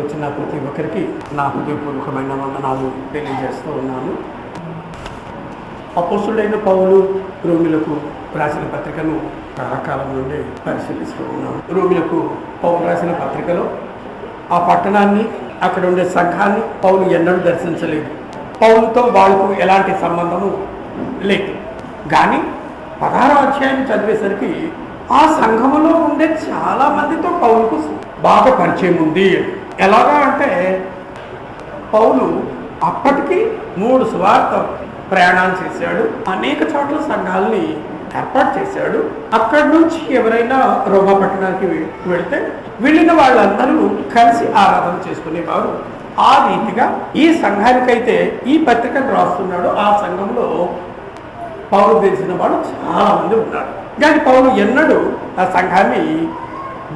వచ్చిన ప్రతి ఒక్కరికి నా హృదయపూర్వకమైన వందనాలు తెలియజేస్తూ ఉన్నాను. అపోస్తుడైన పౌలు రోమిలకు రాసిన పత్రికను చాలా కాలం నుండి పరిశీలిస్తూ ఉన్నాను. రోమిలకు పౌలు రాసిన పత్రికలో ఆ పట్టణాన్ని, అక్కడ ఉండే సంఘాన్ని పౌలు ఎన్నడూ దర్శించలేదు. పౌలుతో వాళ్ళకు ఎలాంటి సంబంధము లేదు. కానీ 16వ అధ్యాయం చదివేసరికి ఆ సంఘములో ఉండే చాలా మందితో పౌలుకు బాగా పరిచయం ఉంది. ఎలాగా అంటే పౌలు అప్పటికి 3 సువార్త ప్రయాణాలు చేశాడు. అనేక చోట్ల సంఘాలని ఏర్పాటు చేశాడు. అక్కడి నుంచి ఎవరైనా రోమా పట్టణానికి వెళితే వెళ్ళిన వాళ్ళందరూ కలిసి ఆరాధన చేసుకునేవారు. ఆ రీతిగా ఈ సంఘానికైతే ఈ పత్రికను రాస్తున్నాడు, ఆ సంఘంలో పౌలు తెలిసిన వాళ్ళు చాలా మంది ఉన్నారు. కానీ పౌలు ఎన్నడూ ఆ సంఘాన్ని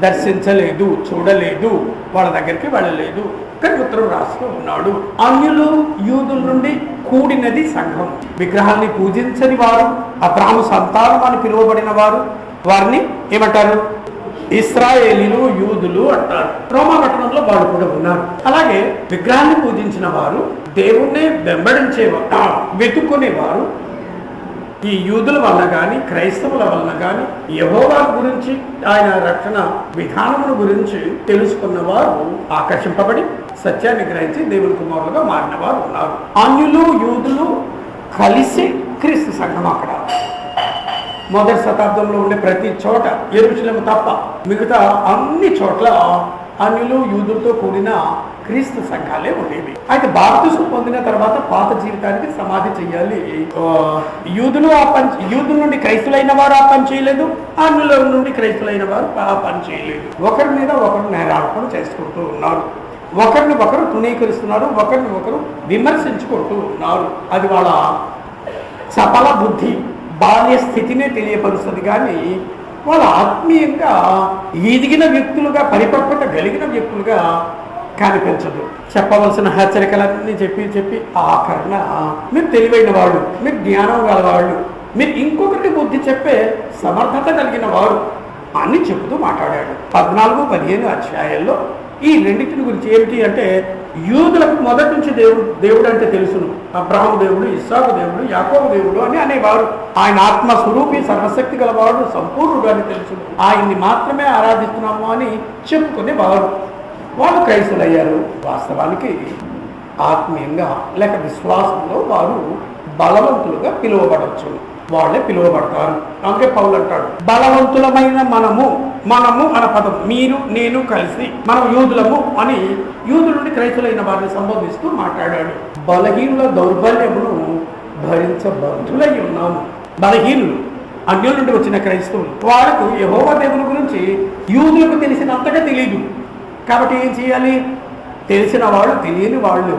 దర్శించలేదు, చూడలేదు, వాళ్ళ దగ్గరికి వెళ్ళలేదు. కానీ ఉత్తరం రాస్తూ ఉన్నాడు. అన్యులు యూదుల నుండి కూడినది సంఘం. విగ్రహాన్ని పూజించని వారు, అబ్రాహాము సంతానం అని పిలువబడిన వారు, వారిని ఏమంటారు? ఇశ్రాయేలీలు, యూదులు అంటారు. రోమా పట్టణంలో వాళ్ళు కూడా ఉన్నారు. అలాగే విగ్రహాన్ని పూజించిన వారు, దేవుణ్ణి వెంబడించేవారు, వెతుక్కునేవారు, ఈ యూదుల వలన కానీ క్రైస్తవుల వలన కానీ యెహోవా గురించి, ఆయన రక్షణ విధానముల గురించి తెలుసుకున్నవారు ఆకర్షింపబడి సత్యాన్ని గ్రహించి దేవుని కుమారులుగా మారిన వారు ఉన్నారు. అన్యులు యూదులు కలిసి క్రీస్తు సంఘం. అక్కడ మొదటి శతాబ్దంలో ఉండే ప్రతి చోట, యెరూషలేము తప్ప మిగతా అన్ని చోట్ల అన్యులు యూదులతో కూడిన క్రీస్తు సంఘాలే ఉండేవి. అయితే బాప్తిసం పొందిన తర్వాత పాత జీవితానికి సమాధి చెయ్యాలి. యూదుల నుండి క్రైస్తులైన వారు ఆ పని చేయలేదు, అన్యుల నుండి క్రైస్తులైన వారు ఆ పని చేయలేదు. ఒకరి మీద ఒకరు నేరారోపణ చేసుకుంటూ ఉన్నారు, ఒకరిని ఒకరు తృణీకరిస్తున్నారు, ఒకరిని ఒకరు విమర్శించుకుంటూ ఉన్నారు. అది వాళ్ళ చపల బుద్ధి, బాల్య స్థితినే తెలియపరుస్తుంది. కానీ వాళ్ళ ఆత్మీయంగా ఎదిగిన వ్యక్తులుగా, పరిపక్వత కలిగిన వ్యక్తులుగా కనిపించదు. చెప్పవలసిన హెచ్చరికలన్నీ చెప్పి ఆఖరణ మీరు తెలివైన వాళ్ళు, మీరు జ్ఞానం గలవాళ్ళు, మీరు ఇంకొకరికి బుద్ధి చెప్పే సమర్థత కలిగిన వారు అని చెబుతూ మాట్లాడాడు. 14, 15 అధ్యాయాల్లో ఈ రెండింటిని గురించి ఏమిటి అంటే, యూదులకు మొదటి నుంచి దేవుడు అంటే తెలుసును. అబ్రాహాము దేవుడు, ఇస్సాకు దేవుడు, యాకోబు దేవుడు అని అనేవారు. ఆయన ఆత్మస్వరూపి, సర్వశక్తి గలవాడు, సంపూర్ణుడు అని తెలుసును. ఆయన్ని మాత్రమే ఆరాధిస్తున్నాము అని చెప్పుకునేవారు. వాళ్ళు క్రైస్తులయ్యారు. వాస్తవానికి ఆత్మీయంగా లేక విశ్వాసంలో వారు బలవంతులుగా పిలువబడవచ్చు, వాళ్ళే పిలువబడతారు. అందుకే పౌలు అంటాడు, బలవంతులమైన మనము అన్న పదం, మీరు నేను కలిసి మనం యూదులము అని యూదుల నుండి క్రైస్తులైన వారిని సంబోధిస్తూ మాట్లాడాడు. బలహీనుల దౌర్బల్యమును భరించబద్ధులై ఉన్నాము. బలహీనులు అన్యుల నుండి వచ్చిన క్రైస్తవులు, వాళ్ళకు యెహోవా దేవుని గురించి యూదులకు తెలిసినంతగా తెలియదు. కాబట్టి ఏం చేయాలి? తెలిసిన వాళ్ళు తెలియని వాళ్ళు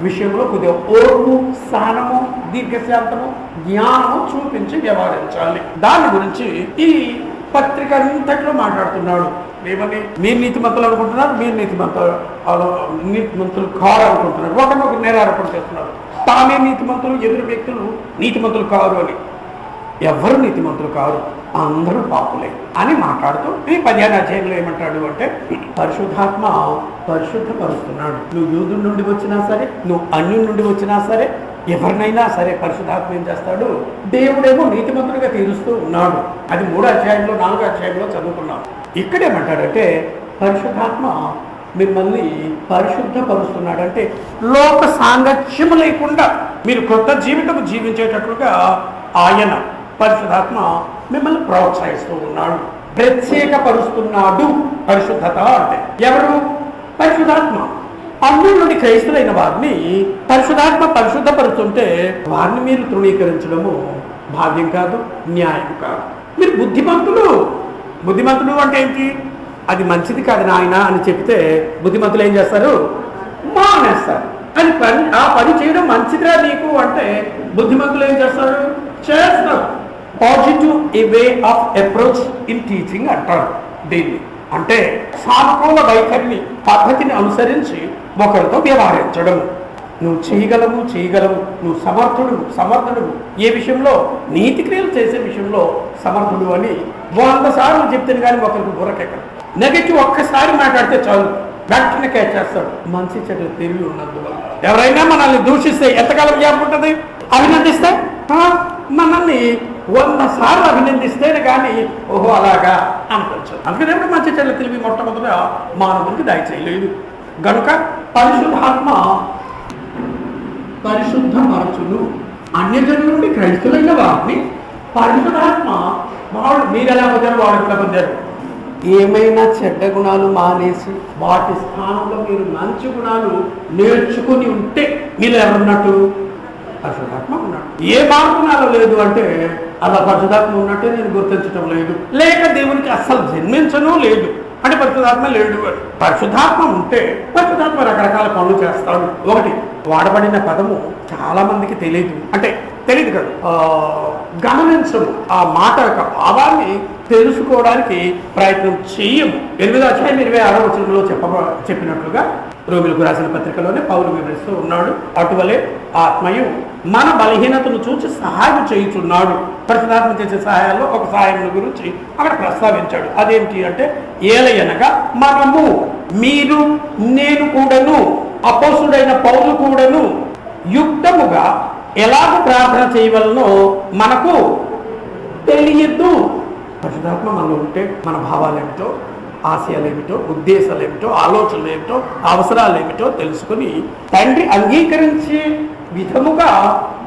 విషయంలో కొద్దిగా ఓర్పు, సహనము, దీర్ఘశాంతము, జ్ఞానము చూపించి వ్యవహరించాలి. దాని గురించి ఈ పత్రిక అంతట్లో మాట్లాడుతున్నాడు. ఏమని? మీరు నీతిమంతులు అనుకుంటున్నారు, మీరు నీతిమంతులు కారు అనుకుంటున్నారు, ఒకరినొకరు నేరారోపణ చేస్తున్నారు. తామే నీతిమంతులు, ఎదురు వ్యక్తులు నీతిమంతులు కారు అని. ఎవరు నీతిమంతులు కారు, అందరూ పాపులే అని మాట్లాడుతూ ఈ 15వ అధ్యాయంలో ఏమంటాడు అంటే, పరిశుద్ధాత్మ పరిశుద్ధపరుస్తున్నాడు. నువ్వు యూదుల నుండి వచ్చినా సరే, నువ్వు అన్యుల నుండి వచ్చినా సరే, ఎవరినైనా సరే పరిశుద్ధాత్మ ఏం చేస్తాడు? దేవుడేమో నీతిమంతులుగా తీరుస్తూ ఉన్నాడు. అది 3వ అధ్యాయంలో 4వ అధ్యాయంలో చదువుకున్నాం. ఇక్కడేమంటాడంటే, పరిశుద్ధాత్మ మిమ్మల్ని పరిశుద్ధపరుస్తున్నాడు. అంటే లోక సాంగత్యము లేకుండా మీరు కొత్త జీవితం జీవించేటట్లుగా ఆయన పరిశుద్ధాత్మ మిమ్మల్ని ప్రోత్సహిస్తూ ఉన్నాడు, ప్రత్యేకపరుస్తున్నాడు. పరిశుద్ధత అంటే ఎవరు? పరిశుద్ధాత్మ. అన్యుల నుండి క్రైస్తులైన వారిని పరిశుద్ధాత్మ పరిశుద్ధపరుస్తుంటే వారిని మీరు తృణీకరించడము భాగ్యం కాదు, న్యాయం కాదు. మీరు బుద్ధిమంతులు అంటే ఏంటి? అది మంచిది కాదు నాయన అని చెప్తే బుద్ధిమంతులు ఏం చేస్తారు? మానేస్తారు. అది ఆ పని చేయడం మంచిదిరా నీకు అంటే బుద్ధిమంతులు ఏం చేస్తారు? చేస్తారు. Positive way of approach in teaching అంటారు దీన్ని. అంటే సానుకూల వైఖరిని, పద్ధతిని అనుసరించి ఒకరితో వ్యవహరించడం. నువ్వు చేయగలవు, నువ్వు సమర్థుడు. ఏ విషయంలో? నీతి క్రియలు చేసే విషయంలో సమర్థుడు అని 100 సార్లు చెప్తాను కానీ ఒకరికి బుర్రకెక్కదు. నెగటివ్ ఒక్కసారి మాట్లాడితే చాలు, వెంటనే క్యాచ్ చేస్తాడు. మంచి చెడులు తెలివి ఉన్నందువల్ల. ఎవరైనా మనల్ని దూషిస్తే ఎంతకాలం జ్ఞాపకం ఉంటుంది? అభినందిస్తే మనల్ని 100 సార్లు అభినందిస్తేనే కానీ ఓహో అలాగా అనిపించదు. అందుకనే మంచి చెడులు తెలివి మొట్టమొదట మానవుడికి దయచేయలేదు. గనుక పరిశుద్ధపరచును. అన్యజనుల నుండి క్రైస్తులైన వారిని పరిశుద్ధాత్మ వాళ్ళు మీరు ఎలా పొందారు, వాళ్ళు ఎట్లా పొందారు? ఏమైనా చెడ్డ గుణాలు మానేసి వాటి స్థానంలో మీరు మంచి గుణాలు నేర్చుకుని ఉంటే మీరు ఎవరున్నట్టు? పరిశుద్ధాత్మ ఉన్నట్టు. ఏ మార్పు నాలో లేదు అంటే అలా పరిశుద్ధాత్మ ఉన్నట్టే నేను గుర్తించడం లేదు, లేక దేవునికి అస్సలు జన్మించను లేదు అంటే పరిశుద్ధాత్మ లేడు అని. పరిశుద్ధాత్మ ఉంటే పరిశుద్ధాత్మ రకరకాల పనులు చేస్తాడు. ఒకటి, వాడబడిన పదము చాలా మందికి తెలియదు, అంటే తెలియదు కదా, గమనించము. ఆ మాట యొక్క భావాన్ని తెలుసుకోవడానికి ప్రయత్నం చెయ్యము. 8వ అధ్యాయం 26వ వచనంలో చెప్పినట్లుగా రోమీయులకు రాసిన పత్రికలోనే పౌలు వివరిస్తూ ఉన్నాడు. అటువలే ఆత్మయు మన బలహీనతను చూసి సహాయం చేయుచున్నాడు. పరిశుద్ధాత్మ చేసే సహాయాల్లో ఒక సహాయం గురించి అక్కడ ప్రస్తావించాడు. అదేంటి అంటే, ఏలయనగా మనము, మీరు, నేను కూడాను, అపోస్తుడైన పౌలు కూడాను యుక్తముగా ఎలాగ ప్రార్థన చేయవలనో మనకు తెలియదు. పరిశుద్ధాత్మ మనలో ఉంటే మన భావాలు ఏమిటో, ఆశయాలు ఏమిటో, ఉద్దేశాలు ఏమిటో, ఆలోచనలు ఏమిటో, అవసరాలు ఏమిటో తెలుసుకుని తండ్రి అంగీకరించే విధముగా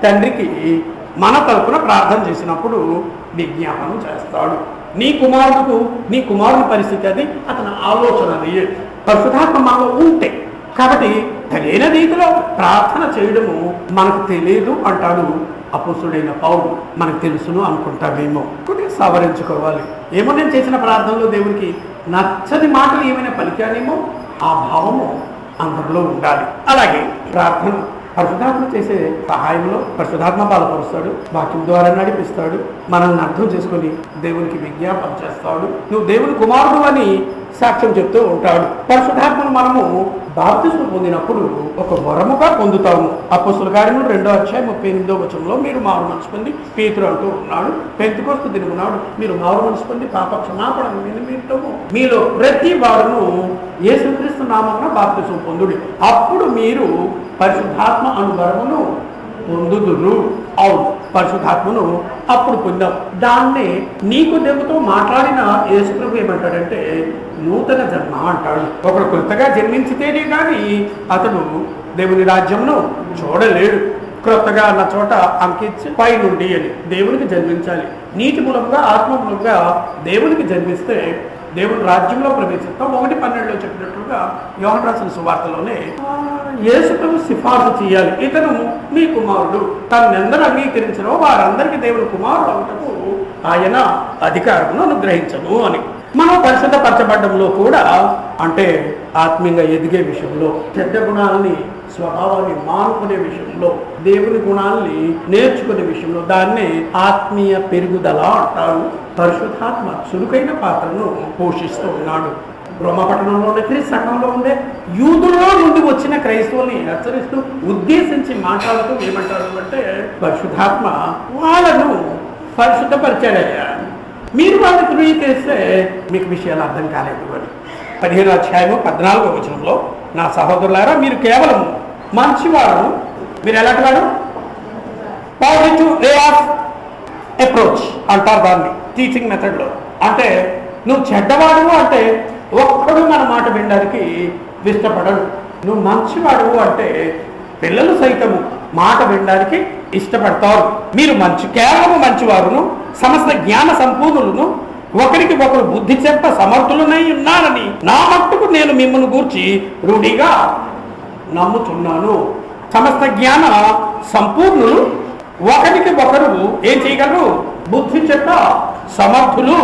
తండ్రికి మన తరపున ప్రార్థన చేసినప్పుడు విజ్ఞాపనం చేస్తాడు. నీ కుమారుని పరిస్థితి అది, అతని ఆలోచన అది. పరిశుద్ధాత్మ మనలో ఉంటే కాబట్టి సరైన రీతిలో ప్రార్థన చేయడము మనకు తెలియదు అంటాడు అపోస్తుడైన పౌలు. మనకు తెలుసును అనుకుంటామేమో, కొద్దిగా సవరించుకోవాలి. ఏమో నేను చేసిన ప్రార్థనలో దేవునికి నచ్చని మాటలు ఏమైనా పలికానేమో ఆ భావము అందరిలో ఉండాలి. అలాగే ప్రార్థన పరిశుద్ధాత్మ చేసే సహాయంలో పరిశుద్ధాత్మ బలపరుస్తాడు, వాక్యం ద్వారా నడిపిస్తాడు, మనల్ని అర్థం చేసుకొని దేవునికి విజ్ఞాపన చేస్తాడు. నువ్వు దేవుని కుమారుడు అని సాక్ష్యం చెప్తూ ఉంటాడు. పరిశుద్ధాత్మను మనము బాప్తిస్మం పొందినప్పుడు ఒక వరముగా పొందుతాము. అపోస్తుల కార్యములు 2వ అధ్యాయం 38వ వచనంలో మీరు మారు మనసు పొంది, పేతురు అంటూ ఉన్నాడు, పెంతెకొస్తు దినమునాడు మీరు మారు మనసు పొంది పాప క్షమాపణ నిమిత్తము మీలో ప్రతి వారును యేసుక్రీస్తు నామమున బాప్తిస్మం పొందుడి, అప్పుడు మీరు పరిశుద్ధాత్మ అను వరమును పొందుదురు. అవును, పరిశుద్ధాత్మను అప్పుడు పొందాం. దాన్నే నీకు దేవుతో మాట్లాడిన యేసుప్రభు ఏమంటాడంటే నూతన జన్మ అంటాడు. ఒకడు కొత్తగా జన్మించితేనే కానీ అతడు దేవుని రాజ్యంను చూడలేడు. క్రొత్తగా అన్న చోట అంకించి పై నుండి అని దేవునికి జన్మించాలి. నీటి మూలంగా ఆత్మ మూలంగా దేవునికి జన్మిస్తే దేవుని రాజ్యంలో ప్రవేశిస్తాం. 1:12 చెప్పినట్లుగా యోహాను రాసిన సువార్తలోనే యేసుప్రభు సిఫార్సు చేయాలి, ఇతను మీ కుమారుడు, తనెందరూ అంగీకరించరో వారందరికీ దేవుని కుమారుడు అవుటకు ఆయన అధికారమును అనుగ్రహించను అని. మనం పరిశుద్ధపరచబడ్డంలో కూడా అంటే ఆత్మీయంగా ఎదిగే విషయంలో, చెడ్డ గుణాలని స్వభావాన్ని మానుకునే విషయంలో, దేవుని గుణాలని నేర్చుకునే విషయంలో దాన్నే ఆత్మీయ పెరుగుదల అంటారు. పరిశుద్ధాత్మ చురుకైన పాత్రను పోషిస్తూ ఉన్నాడు. రోమపట్టణంలో ఉండే సంఘంలో ఉండే యూదుల్లో నుండి వచ్చిన క్రైస్తవుల్ని హెచ్చరిస్తూ ఉద్దేశించి మాట్లాడుతూ ఏమంటారు అంటే, పరిశుద్ధాత్మ వాళ్ళను పరిశుద్ధపరిచాడయ్యా, మీరు వాళ్ళని ధృవీకరిస్తే మీకు విషయాలు అర్థం కాలేదు అని. 15వ అధ్యాయము 14వ వచనంలో నా సహోదరులారా మీరు కేవలం మంచివాడు, మీరు ఎలాంటి వాడు, పాజిటివ్ వే ఆఫ్ అప్రోచ్ అంటారు దాన్ని టీచింగ్ మెథడ్లో. అంటే నువ్వు చెడ్డవాడు అంటే ఒక్కడు మన మాట వినడానికి ఇష్టపడడు. నువ్వు మంచివాడు అంటే పిల్లలు సైతము మాట వినడానికి ఇష్టపడతారు. మీరు కేవలం మంచివారును సమస్త జ్ఞాన సంపూర్ణులను ఒకరికి ఒకరు బుద్ధి చెప్ప సమర్థులనై ఉన్నారని నా మట్టుకు నేను మిమ్మల్ని గూర్చి రూఢిగా నమ్ముతున్నాను. సమస్త జ్ఞాన సంపూర్ణులు ఒకరికి ఒకరు ఏం చేయగలరు, బుద్ధి చెప్ప సమర్థులు.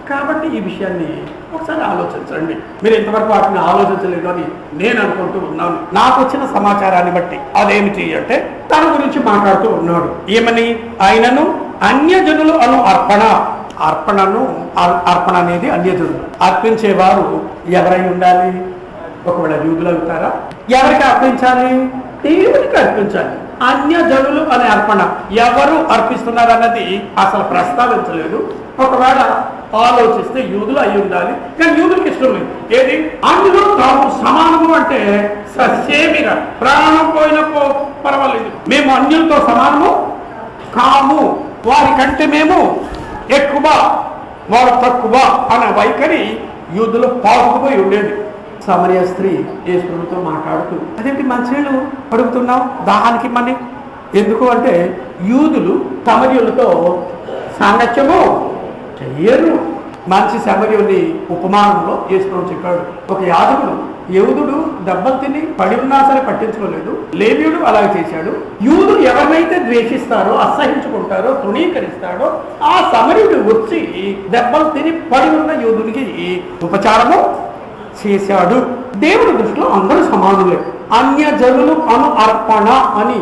కాబట్టి ఈ విషయాన్ని ఒకసారి ఆలోచించండి. మీరు ఇంతవరకు వాటిని ఆలోచించలేదు అని నేను అనుకుంటూ ఉన్నాను. నాకు వచ్చిన సమాచారాన్ని బట్టి అదేమిటి అంటే తన గురించి మాట్లాడుతూ ఉన్నాడు. ఏమని, ఆయనను అన్యజనులు అను అర్పణ అనేది అన్యజనులు అర్పించేవారు ఎవరై ఉండాలి? ఒకవేళ యూదులు అవుతారా? ఎవరికి అర్పించాలి? దేవునికి అర్పించాలి. అన్యజనులు అనే అర్పణ ఎవరు అర్పిస్తున్నారు అన్నది అసలు ప్రస్తావించలేదు. ఒకవేళ ఆలోచిస్తే యూదులు అయి ఉండాలి, కానీ యూదులకు ఇష్టం లేదు. ఏది అందులో తాము సమానము అంటే ససేమిరా, ప్రాణం పోయిన పర్వాలేదు, మేము అన్యులతో సమానము కాము, వారికంటే మేము ఎక్కువ వారు తక్కువ అనే వైఖరి యూదులు పాకుపోయి ఉండేది. సమరయ స్త్రీ యేసుతో మాట్లాడుతూ, అదేంటి మంచినీళ్ళు అడుగుతున్నావు, దాహానికి మని ఎందుకు అంటే యూదులు సమరయులతో సాంగత్యము చెయ్యరు. మంచి సమరయుని ఉపమానంలో యేసు చెప్పాడు. ఒక యాజకుడు యూదుడు దెబ్బలు తిని పడి ఉన్నా సరే పట్టించుకోలేదు, లేవీయుడు అలాగే చేశాడు. యూదులు ఎవరినైతే ద్వేషిస్తారో, అసహించుకుంటారో, తృణీకరిస్తాడో ఆ సమరయుడు వచ్చి దెబ్బలు తిని పడి ఉన్న యూదునికి ఉపచారము చేశాడు. దేవుడి దృష్టిలో అందరూ సమానులే. అన్యజనులు అను అర్పణ అని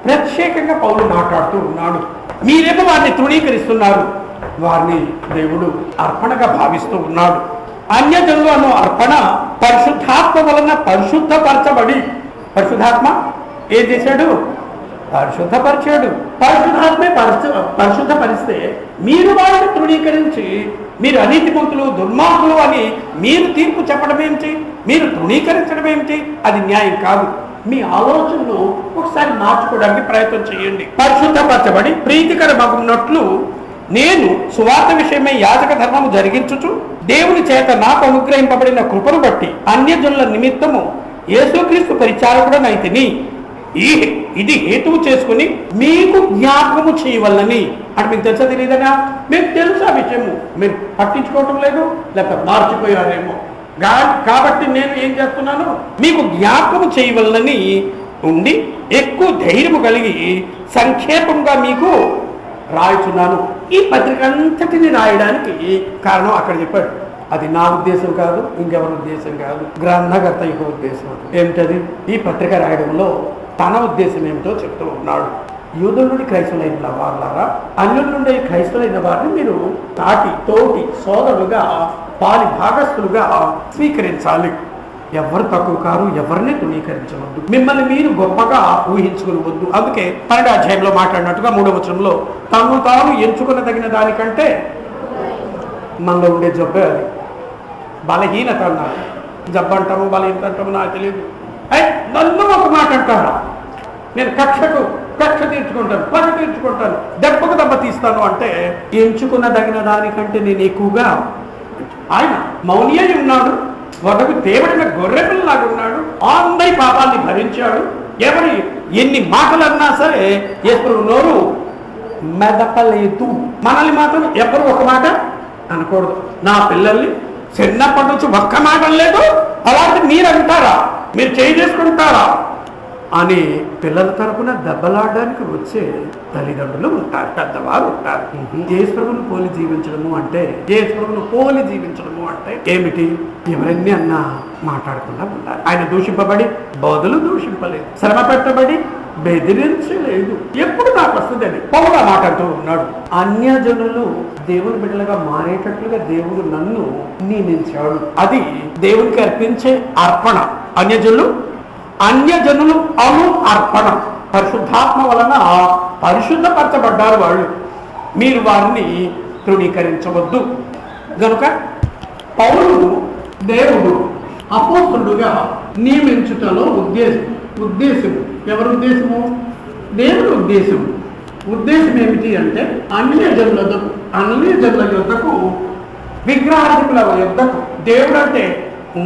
ప్రత్యేకంగా పౌలు మాట్లాడుతూ ఉన్నాడు. మీరేమో వారిని తృణీకరిస్తున్నారు, వారిని దేవుడు అర్పణగా భావిస్తూ ఉన్నాడు. అన్యజనులు అను అర్పణ పరిశుద్ధాత్మ వలన పరిశుద్ధపరచబడి, పరిశుద్ధాత్మ ఏం చేశాడు? పరిశుద్ధపరిచాడు. పరిశుద్ధాత్మే పరిశుద్ధపరిస్తే మీరు వారిని తృణీకరించి మీరు అనీతిమంతులు, దుర్మార్గులు అని మీరు తీర్పు చెప్పడం ఏమిటి, మీరు తృణీకరించడం ఏమిటి? అది న్యాయం కాదు. మీ ఆలోచనలు ఒకసారి మార్చుకోవడానికి ప్రయత్నం చేయండి. పరిశుద్ధపరచబడి ప్రీతికరమగున్నట్లు నేను సువార్త విషయమై యాజక ధర్మము జరిగించుచు దేవుని చేత నాకు అనుగ్రహింపబడిన కృపను బట్టి అన్యజనుల నిమిత్తము యేసుక్రీస్తు పరిచారకుడనైతిని. ఇది హేతువు చేసుకుని మీకు జ్ఞాపకము చేయవలనని. అంటే మీకు తెలుసా తెలియదనా? మీకు తెలుసు ఆ విషయము, మీరు పట్టించుకోవటం లేదు, లేకపోతే మార్చిపోయారేమో. కాబట్టి నేను ఏం చేస్తున్నాను, మీకు జ్ఞాపకము చేయవలనని ఉండి ఎక్కువ ధైర్యము కలిగి సంక్షేపంగా మీకు రాయుచున్నాను. ఈ పత్రిక అంతటిని రాయడానికి కారణం అక్కడ చెప్పాడు. అది నా ఉద్దేశం కాదు, ఇంకెవరి ఉద్దేశం కాదు, గ్రంథకర్త యొక్క ఉద్దేశం. ఏమిటది? ఈ పత్రిక రాయడంలో తన ఉద్దేశం ఏమిటో చెప్తూ ఉన్నాడు. యూదుల నుండి క్రైస్తవులైన వారులారా, అన్యుల నుండి క్రైస్తవులైన వారిని మీరు తోటి సోదరులుగా, పాలి భాగస్థులుగా స్వీకరించాలి. ఎవరు తక్కువ కారు, ఎవరిని తృణీకరించవద్దు, మిమ్మల్ని మీరు గొప్పగా ఊహించుకునవద్దు. అందుకే 12వ అధ్యాయంలో మాట్లాడినట్టుగా 3వ వచనంలో తను తాను ఎంచుకునదగిన దానికంటే మనలో ఉండే జబ్బే అది. బలహీనత అన్నారు. జబ్బు అంటాము, బలహీనత అంటాము, నాకు తెలియదు. నన్ను ఒక మాట అంటారా, నేను కక్ష తీర్చుకుంటాను, పగ తీర్చుకుంటాను, దెబ్బకు దెబ్బ తీస్తాను అంటే ఎంచుకున్నదగిన దానికంటే నేను ఎక్కువగా. ఆయన మౌని అయి ఉన్నాడు, వదకు తేబడిన గొర్రెపిల్లలాగా ఉన్నాడు, అందరి పాపాన్ని భరించాడు. ఎవరి ఎన్ని మాటలు అన్నా సరే యేసు నోరు మెదపలేదు. మనల్ని మాత్రం ఎవరు ఒక మాట అనకూడదు. నా పిల్లల్ని చిన్నప్పటి నుంచి ఒక్క మాట లేదు, అలాంటి మీరు అంటారా, మీరు చేసుకుంటారా అని పిల్లల తరపున దెబ్బలాడడానికి వచ్చే తల్లిదండ్రులు ఉంటారు, పెద్దవారు ఉంటారు. యేసుప్రభువును పోలి జీవించడము అంటే, యేసుప్రభువును పోలి జీవించడము అంటే ఏమిటి? ఎవరన్నీ అన్నా మాట్లాడకుండా ఉండాలి. ఆయన దూషింపబడి బోధలు దూషింపలేదు, శ్రమ పెట్టబడి బెదిరించలేదు. ఎప్పుడు నాకు వస్తుంది అని పౌరుగా మాట్లాడుతూ ఉన్నాడు. అన్యజనులు దేవుని బిడ్డలుగా మారేటట్లుగా దేవుడు నన్ను నియమించాడు. అది దేవునికి అర్పించే అర్పణ. అన్యజనులు అను అర్పణ. పరిశుద్ధాత్మ వలన పరిశుద్ధపరచబడ్డారు వాళ్ళు. మీరు వారిని తృణీకరించవద్దు. కనుక పౌరుడు దేవుడు అపోస్తలుడుగా నియమించుటలో ఉద్దేశము ఎవరి ఉద్దేశము? దేవుడి ఉద్దేశం ఏమిటి అంటే అన్యజనుల యొద్దకు, విగ్రహాధికుల యొద్దకు, దేవుడు అంటే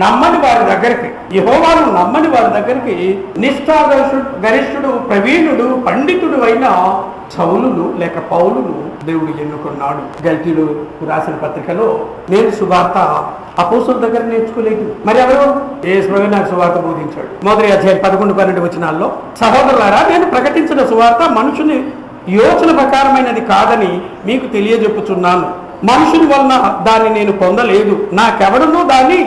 నమ్మని వారి దగ్గరికి, యెహోవాను నమ్మని వారి దగ్గరికి గరిష్ఠుడు, ప్రవీణుడు, పండితుడు అయిన సౌలును లేక పౌలును దేవుడు ఎన్నుకున్నాడు. గల్తీలు రాసిన పత్రికలో నేను సువార్త అపోస్తలుల దగ్గర నేర్చుకోలేదు, మరి ఎవరు? యేసు నాకు సువార్త బోధించాడు. మొదటి అధ్యాయం 11-12 వచనాల్లో, సహోదరులారా, నేను ప్రకటించిన సువార్త మనుషుని యోచన ప్రకారమైనది కాదని మీకు తెలియజెప్పుచున్నాను. మనుషుని వలన దాన్ని నేను పొందలేదు, నాకెవడనూ దాన్ని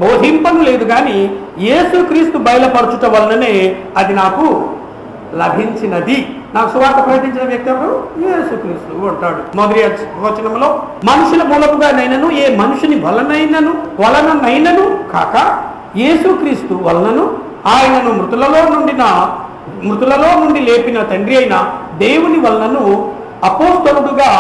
బోధింపను లేదు, కానీ యేసుక్రీస్తు బయలుపరచుట వలననే అది నాకు లభించినది. నాకు సువార్త ప్రకటించిన వ్యక్తి ఎవరు? యేసుక్రీస్తు అంటాడు. మొదటి వచనంలో, మనుషుల మూలముగా నైనను, ఏ మనుషుని వలననైనను కాక యేసుక్రీస్తు వలనను, ఆయనను మృతులలో నుండి లేపిన తండ్రి అయిన దేవుని వలనను అపోస్తలుడుగా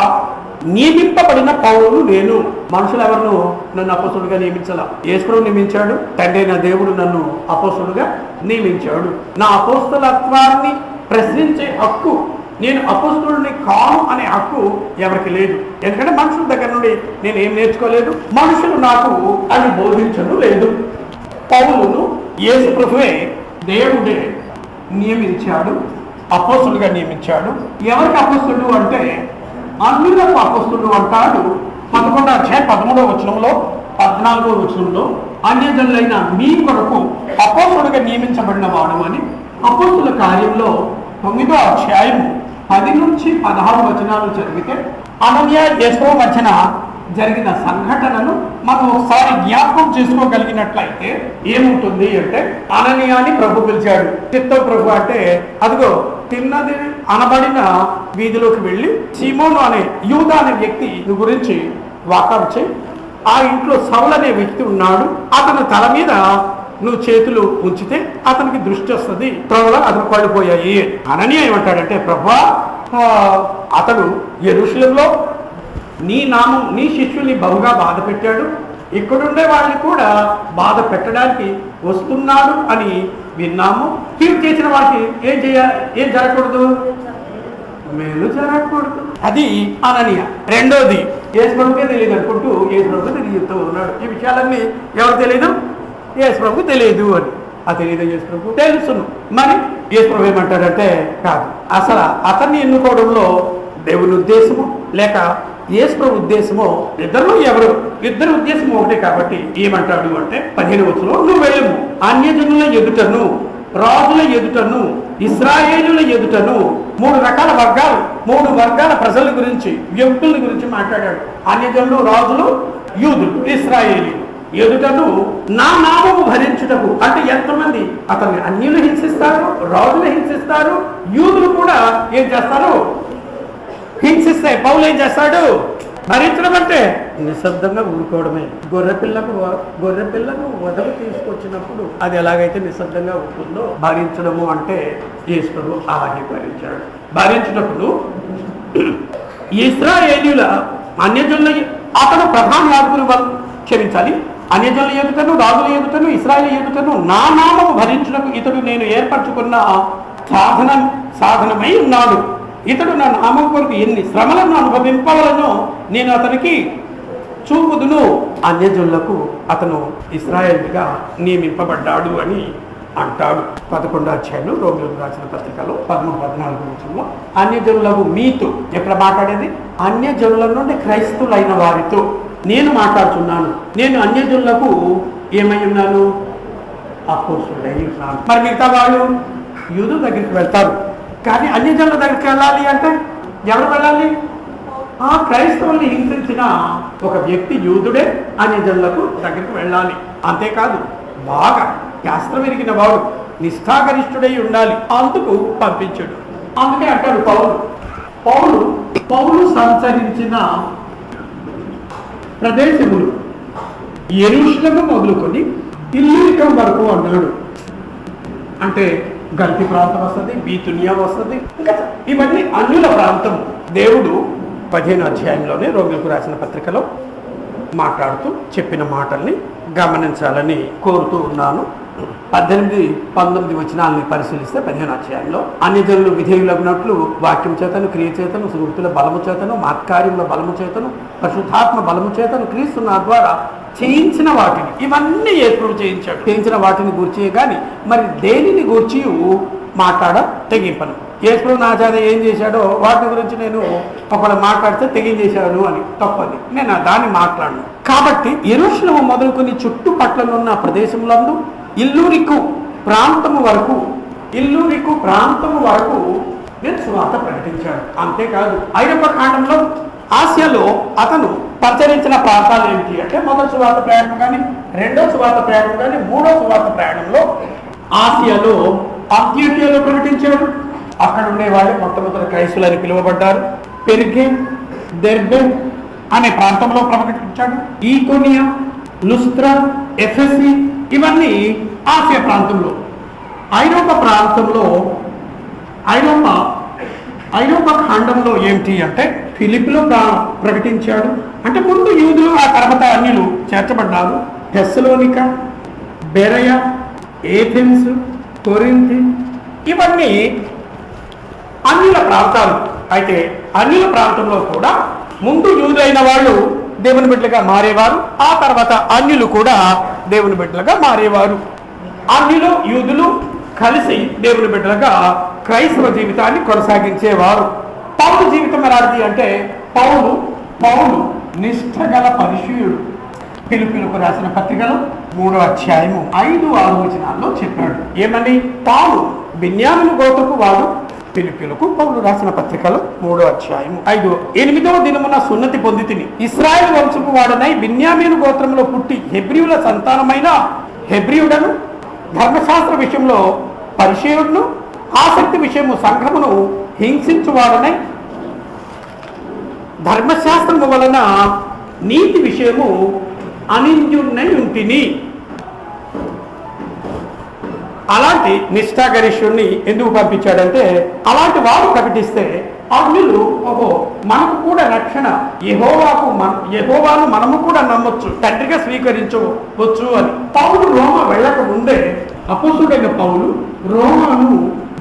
నియమింపబడిన పౌరులు నేను. మనుషులు ఎవరు నన్ను అపోస్తులుగా నియమించాల, యేసు నియమించాడు. తండ్రి అయిన దేవుడు నన్ను అపోస్తులుగా నియమించాడు. నా అపోస్తలత్వాన్ని ప్రశ్నించే హక్కు, నేను అపోస్తులుని కాను అనే హక్కు ఎవరికి లేదు. ఎందుకంటే మనుషుల దగ్గర నుండి నేను ఏం నేర్చుకోలేదు, మనుషులు నాకు అది బోధించడం లేదు. పౌలును యేసు ప్రభువే దేవుడే నియమించాడు, అపోస్తులుగా నియమించాడు. ఎవరికి అపోస్తులు అంటే అన్యులకు అపోస్తులు అంటాడు. 11వ అధ్యాయం 13వ వచనంలో 14వ వచనంలో అన్యజనులైన మీ కొరకు అపోస్తులుగా నియమించబడిన వాడు అని. అపోస్తుల కార్యంలో 9వ అధ్యాయం 10 నుంచి 16 వచనాలు చదివితే అననీయ యేసు మధ్యన జరిగిన సంఘటనను మనం ఒకసారి జ్ఞాపకం చేసుకోగలిగినట్లయితే ఏముంటుంది అంటే, అననీయాని ప్రభు పిలిచాడు. చిత్తం ప్రభు అంటే అదిగో తిన్నది అనబడిన వీధిలోకి వెళ్ళి సీమోను అనే యూదా అనే వ్యక్తి గురించి వాకప్ చేయి. ఆ ఇంట్లో సౌలు అనే వ్యక్తి ఉన్నాడు, అతని తల మీద నువ్వు చేతులు ఉంచితే అతనికి దృష్టి వస్తుంది, త్వరలో అతను పడిపోయాయి. అననీయ ఏమంటాడంటే, ప్రభువా అతడు యెరూషలేములో నీ నామం నీ శిష్యుల్ని బహుగా బాధ పెట్టాడు, ఇక్కడుండే వాళ్ళని కూడా బాధ పెట్టడానికి వస్తున్నాడు అని విన్నాము. కీడు చేసిన వారికి ఏం జరగకూడదు, మేలు జరగకూడదు. అది అననీయ. రెండోది యేసు ప్రభుకే తెలియదు అనుకుంటూ యేసు ప్రభు తెలియజేస్తూ ఉన్నాడు. ఈ విషయాలన్నీ ఎవరు తెలియదు, యేసు ప్రభు తెలియదు అని. అది తెలియదు యేసు ప్రభు తెలుసును. మరి యేసు ప్రభు ఏమంటాడంటే, కాదు, అసలు అతన్ని ఎన్నుకోవడంలో దేవుని ఉద్దేశము లేక యేసు ప్రభు ఉద్దేశమో ఇద్దరు ఉద్దేశం ఒకటే. కాబట్టి ఏమంటాడు అంటే 15వ వచనంలో, నువ్వు వెళ్ళము అన్యజనుల ఎదుటను రాజుల ఎదుటను ఇశ్రాయేలుల ఎదుటను. 3 వర్గాల ప్రజల గురించి వ్యక్తుల గురించి మాట్లాడాడు. అన్యజనులు, రాజులు, యూదులు, ఇశ్రాయేలీలు ఎదుటను నా నామము భరించుటకు. అంటే ఎంతమంది అతన్ని అన్యులు హింసిస్తారు, రాజులు హింసిస్తారు, యూదులు కూడా ఏం చేస్తారు, హింసిస్తే పౌలు ఏం చేస్తాడు, భరించడం అంటే నిశ్శబ్దంగా ఊరుకోవడమే. గొర్రెపిల్లను వదలు తీసుకొచ్చినప్పుడు అది ఎలాగైతే నిశ్శబ్దంగా ఉంటుందో, భరించడము అంటే యేసు అలాగే భరించాడు. భరించినప్పుడు ఇశ్రాయేలీయుల అన్యజనుల అతను ప్రధాన యాజకులు క్షమించాలి, అన్యజనుల ఎదుటను రాజుల ఎదుటను ఇశ్రాయేలు ఎదుటను నా నామము భరించుటకు ఇతడు నేను ఏర్పరచుకున్న సాధనమై ఉన్నాడు. ఇతడు నా నామం కొరకు ఎన్ని శ్రమలను అనుభవింపవలనో నేను అతనికి చూపుదును. అన్యజనులకు అతను ఇశ్రాయేలుగా నియమింపబడ్డాడు అని అంటాడు. 11వ అధ్యాయంలో రోమీయులకు రాసిన పత్రికలో 13-14 అన్యజనులకు మీతో ఎక్కడ మాట్లాడేది, అన్యజనుల నుండి క్రైస్తవులైన వారితో నేను మాట్లాడుతున్నాను. నేను అన్యజనులకు ఏమై ఉన్నాను, అపోస్తుడై ఉన్నాను. మరి మిగతా వాళ్ళు యూదుల దగ్గరికి వెళ్తారు, కానీ అన్యజనుల దగ్గరికి వెళ్ళాలి అంటే ఎవరు వెళ్ళాలి, ఆ క్రైస్తవుల్ని హింసించిన ఒక వ్యక్తి యూదుడే అన్యజనులకు దగ్గరికి వెళ్ళాలి. అంతేకాదు బాగా శాస్త్రం ఎరిగిన వాడు, నిష్ఠాగరిష్ఠుడై ఉండాలి, అందుకు పంపించాడు. అందుకే అంటాడు పౌలు సంచరించిన ప్రదేశములు యెరూషలేము మొదలుకొని ఇల్లూరికం వరకు అన్నాడు. అంటే గల్తీ ప్రాంతం వస్తుంది, బీతునియా వస్తుంది, ఇంకా ఇవన్నీ అన్యుల ప్రాంతం. దేవుడు 15వ అధ్యాయంలోనే రోమీయులకు రాసిన పత్రికలో మాట్లాడుతూ చెప్పిన మాటల్ని గమనించాలని కోరుతూ ఉన్నాను. 18-19 వచనాలని పరిశీలిస్తే 15వ అధ్యాయంలో అన్యజనులు విధేయులగినట్లు వాక్యం చేతను, క్రియ చేతను, సుహృతుల బలము చేతను, మత్కార్యముల బలము చేతను, పరిశుద్ధాత్మ బలము చేతను క్రీస్తు నా ద్వారా చేయించిన వాటిని, ఇవన్నీ యేసు చేయించాడు. చేయించిన వాటిని గూర్చి కానీ మరి దేనిని గూర్చి మాట్లాడ తెగింపను. యేసు నా చేత ఏం చేశాడో వాటి గురించి నేను ఒకవేళ మాట్లాడితే తెగించేశాను అని తప్పది, నేను దాన్ని మాట్లాడను. కాబట్టి యెరూషలేము మొదలుకొని చుట్టుపట్లనున్న ప్రదేశములందు ఇల్లూరికు ప్రాంతము వరకు నేను సువార్త ప్రకటించాడు. అంతేకాదు ఐరోపా ఖండంలో ఆసియాలో అతను ప్రచురించిన ప్రాంతాలు ఏంటి అంటే, మొదటి సువార్త ప్రయాణం కానీ, రెండో సువార్త ప్రయాణం కానీ, మూడో సువార్త ప్రయాణంలో ఆసియాలో అంత్యోకియాలో ప్రకటించాడు. అక్కడ ఉండేవాళ్ళు మొట్టమొదటి క్రైస్తవులని పిలువబడ్డారు. పెర్గే, దెర్బే అనే ప్రాంతంలో ప్రకటించాడు. ఈకోనియా, లుస్త్రా, ఎఫెసీ ఇవన్నీ ఆసియా ప్రాంతంలో. ఐరోపా ఐరోపా ఖండంలో ఏమిటి అంటే ఫిలిప్లో ప్రకటించాడు. అంటే ముందు యూదులు, ఆ తర్వాత అన్యులు చేర్చబడ్డారు. తెస్సలోనిక, బెరయ, ఏథెన్స్, కొరింథీ ఇవన్నీ అన్యుల ప్రాంతాలు. అయితే అన్యుల ప్రాంతంలో కూడా ముందు యూదులైన వాళ్ళు దేవుని బిడ్డలుగా మారేవారు, ఆ తర్వాత అన్యులు కూడా దేవుని బిడ్డలుగా మారేవారు. అన్యులు యూదులు కలిసి దేవుని బిడ్డలుగా క్రైస్తవ జీవితాన్ని కొనసాగించేవారు. పౌలు జీవితం ఎలాంటిది అంటే పౌలు నిష్ఠగల పరిశీయుడు. ఫిలిప్పీలకు రాసిన పత్రికలో 3వ అధ్యాయము 5-6 వచనాల్లో చెప్పాడు. ఏమని? పౌలు బెన్యామీను గోత్రపు వాడు. ఫిలిప్పీలకు పౌలు రాసిన పత్రికలో 3వ అధ్యాయము 5-8వ దినమున సున్నతి పొందితిని. ఇశ్రాయేలు వంశపు వాడనై బెన్యామీను గోత్రంలో పుట్టి హెబ్రీయుల సంతానమైన హెబ్రీయుడను, ధర్మశాస్త్ర విషయంలో పరిచయుడును, ఆసక్తి విషయము సంఘమును హింసించువాడనై ధర్మశాస్త్రము వలన నీతి విషయము అనింద్యున్నై ఉంటిని. అలాంటి నిష్ఠాగరిష్యుణ్ణి ఎందుకు పంపించాడంటే, అలాంటి వారు ప్రకటిస్తే అన్యులు మనకు కూడా రక్షణ, యెహోవాను మనము కూడా నమ్మొచ్చు, తండ్రిగా స్వీకరించవచ్చు అని. పౌలు రోమా వెళ్ళక ముందే, అపోస్తుడైన పౌలు రోమాను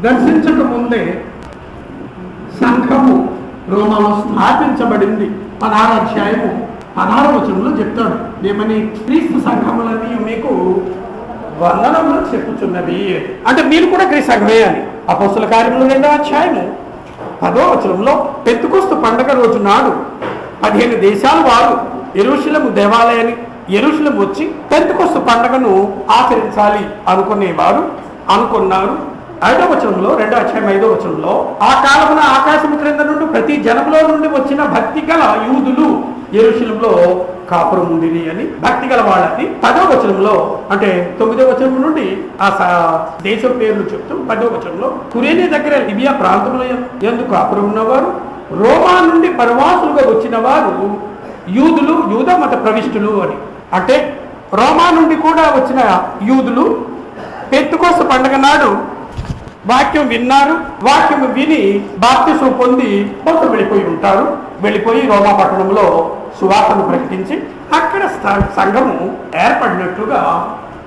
దర్శించక ముందే సంఘము రోమాలో స్థాపించబడింది. 16వ అధ్యాయము 16వ వచనంలో చెప్తాడు. ఏమని? క్రీస్తు సంఘములన్నీ మీకు వందనములు చెప్పుచున్నవి. అంటే మీరు కూడా క్రీస్తు సంఘమే అని. అపోస్తుల కార్యములు 2వ అధ్యాయము 10వ వచనంలో పెంతెకొస్తు పండగ రోజు నాడు 15 దేశాల వారు యెరూషలేము దేవాలయాన్ని యెరూషలేము వచ్చి పెంతెకొస్తు పండగను ఆచరించాలి అనుకున్నారు. 5వ వచనంలో 2వ అధ్యాయం 5వ వచనంలో ఆ కాలమున ఆకాశము క్రింద నుండి ప్రతి జనములో నుండి వచ్చిన భక్తి గల యూదులు యెరూషలేములో కాపురం ఉండిరి అని, భక్తి గల వాళ్ళని 10వ వచనంలో, అంటే 9వ వచనం నుండి ఆ దేశం పేర్లు చెప్తూ 10వ వచనంలో కురేనే దగ్గర లిబియా ప్రాంతంలో ఎందుకు కాపురం ఉన్నవారు, రోమా నుండి పరవాసులుగా వచ్చిన వారు యూదులు, యూద మత ప్రవిష్టులు అని. అంటే రోమా నుండి కూడా వచ్చిన యూదులు పెంతెకొస్తు పండగ నాడు వాక్యం విన్నారు. వాక్యం విని బాప్తిసం పొంది కొంత వెళ్ళిపోయి రోమా పట్టణంలో సువార్తను ప్రకటించి అక్కడ సంఘము ఏర్పడినట్లుగా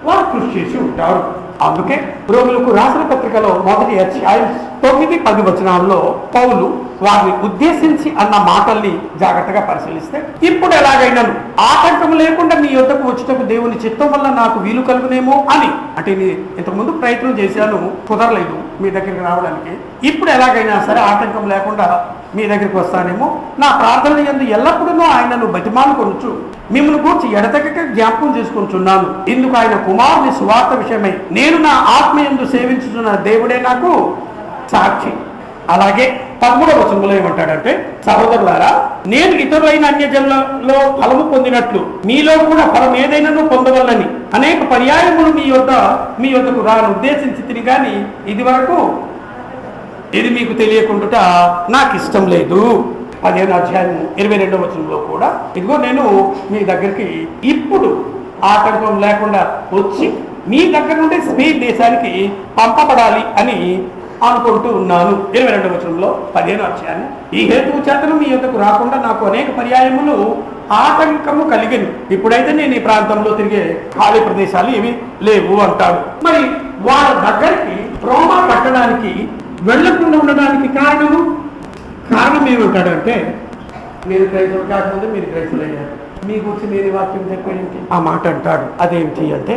వారు కృషి చేసి ఉంటారు. అందుకే రోగులకు రాసిన పత్రికలో 1వ అధ్యాయం 9-10 వచనాల్లో పౌలు వారిని ఉద్దేశించి అన్న మాటల్ని జాగ్రత్తగా పరిశీలిస్తే, ఇప్పుడు ఎలాగైనాను ఆటంకం లేకుండా మీ యొద్దకు వచ్చేటప్పుడు దేవుని చిత్తం వల్ల నాకు వీలు కలుగునేమో అని. అంటే ఇంతకుముందు ప్రయత్నం చేశాను, కుదరలేదు మీ దగ్గరికి రావడానికి. ఇప్పుడు ఎలాగైనా సరే ఆటంకం లేకుండా మీ దగ్గరికి వస్తానేమో. నా ప్రార్థన యందు ఎల్లప్పుడూ ఆయనను బతిమాలుకొనుచు మిమ్మల్ని కూర్చి ఎడతెగక జ్ఞాపకం చేసుకుంటున్నాను. ఇందుకు ఆయన కుమారుని సువార్త విషయమై నేను నా ఆత్మ యందు సేవించుతున్న దేవుడే నాకు సాక్షి. అలాగే 13వ వచనంలో ఏమంటాడంటే, సహోదరులారా, నేను ఇతరులైన అన్యజనులలో ఫలము పొందినట్లు మీలో కూడా ఫలం ఏదైనాను పొందవల్లని అనేక పర్యాయములు మీ యొద్దకు రాను ఉద్దేశించి తిని, కానీ ఇది మీకు తెలియకుండా నాకు ఇష్టం లేదు. 15వ అధ్యాయం 22వ వచనంలో కూడా ఇదిగో నేను మీ దగ్గరికి ఇప్పుడు ఆటంకం లేకుండా వచ్చి మీ దగ్గర నుండి స్పెయిన్ దేశానికి పంపబడాలి అని అనుకుంటూ ఉన్నాను. 22వ వచనంలో 15వ అధ్యాయం, ఈ హేతువు చేతను మీ యొద్దకు రాకుండా నాకు అనేక పర్యాయములు ఆటంకము కలిగిన, ఇప్పుడైతే నేను ఈ ప్రాంతంలో తిరిగే ఖాళీ ప్రదేశాలు ఏవి లేవు అంటాడు. మరి వాళ్ళ దగ్గరికి రోమా పట్టడానికి వెళ్ళకుండా ఉండడానికి కారణం ఏమంటాడంటే, మీరు క్రైస్తవులు కాకముందు మీరు క్రైస్తవులు అయ్యారు, మీ గురించి నేను వాక్యం చెప్పేంటి ఆ మాట అంటాడు. అదేంటి అంటే,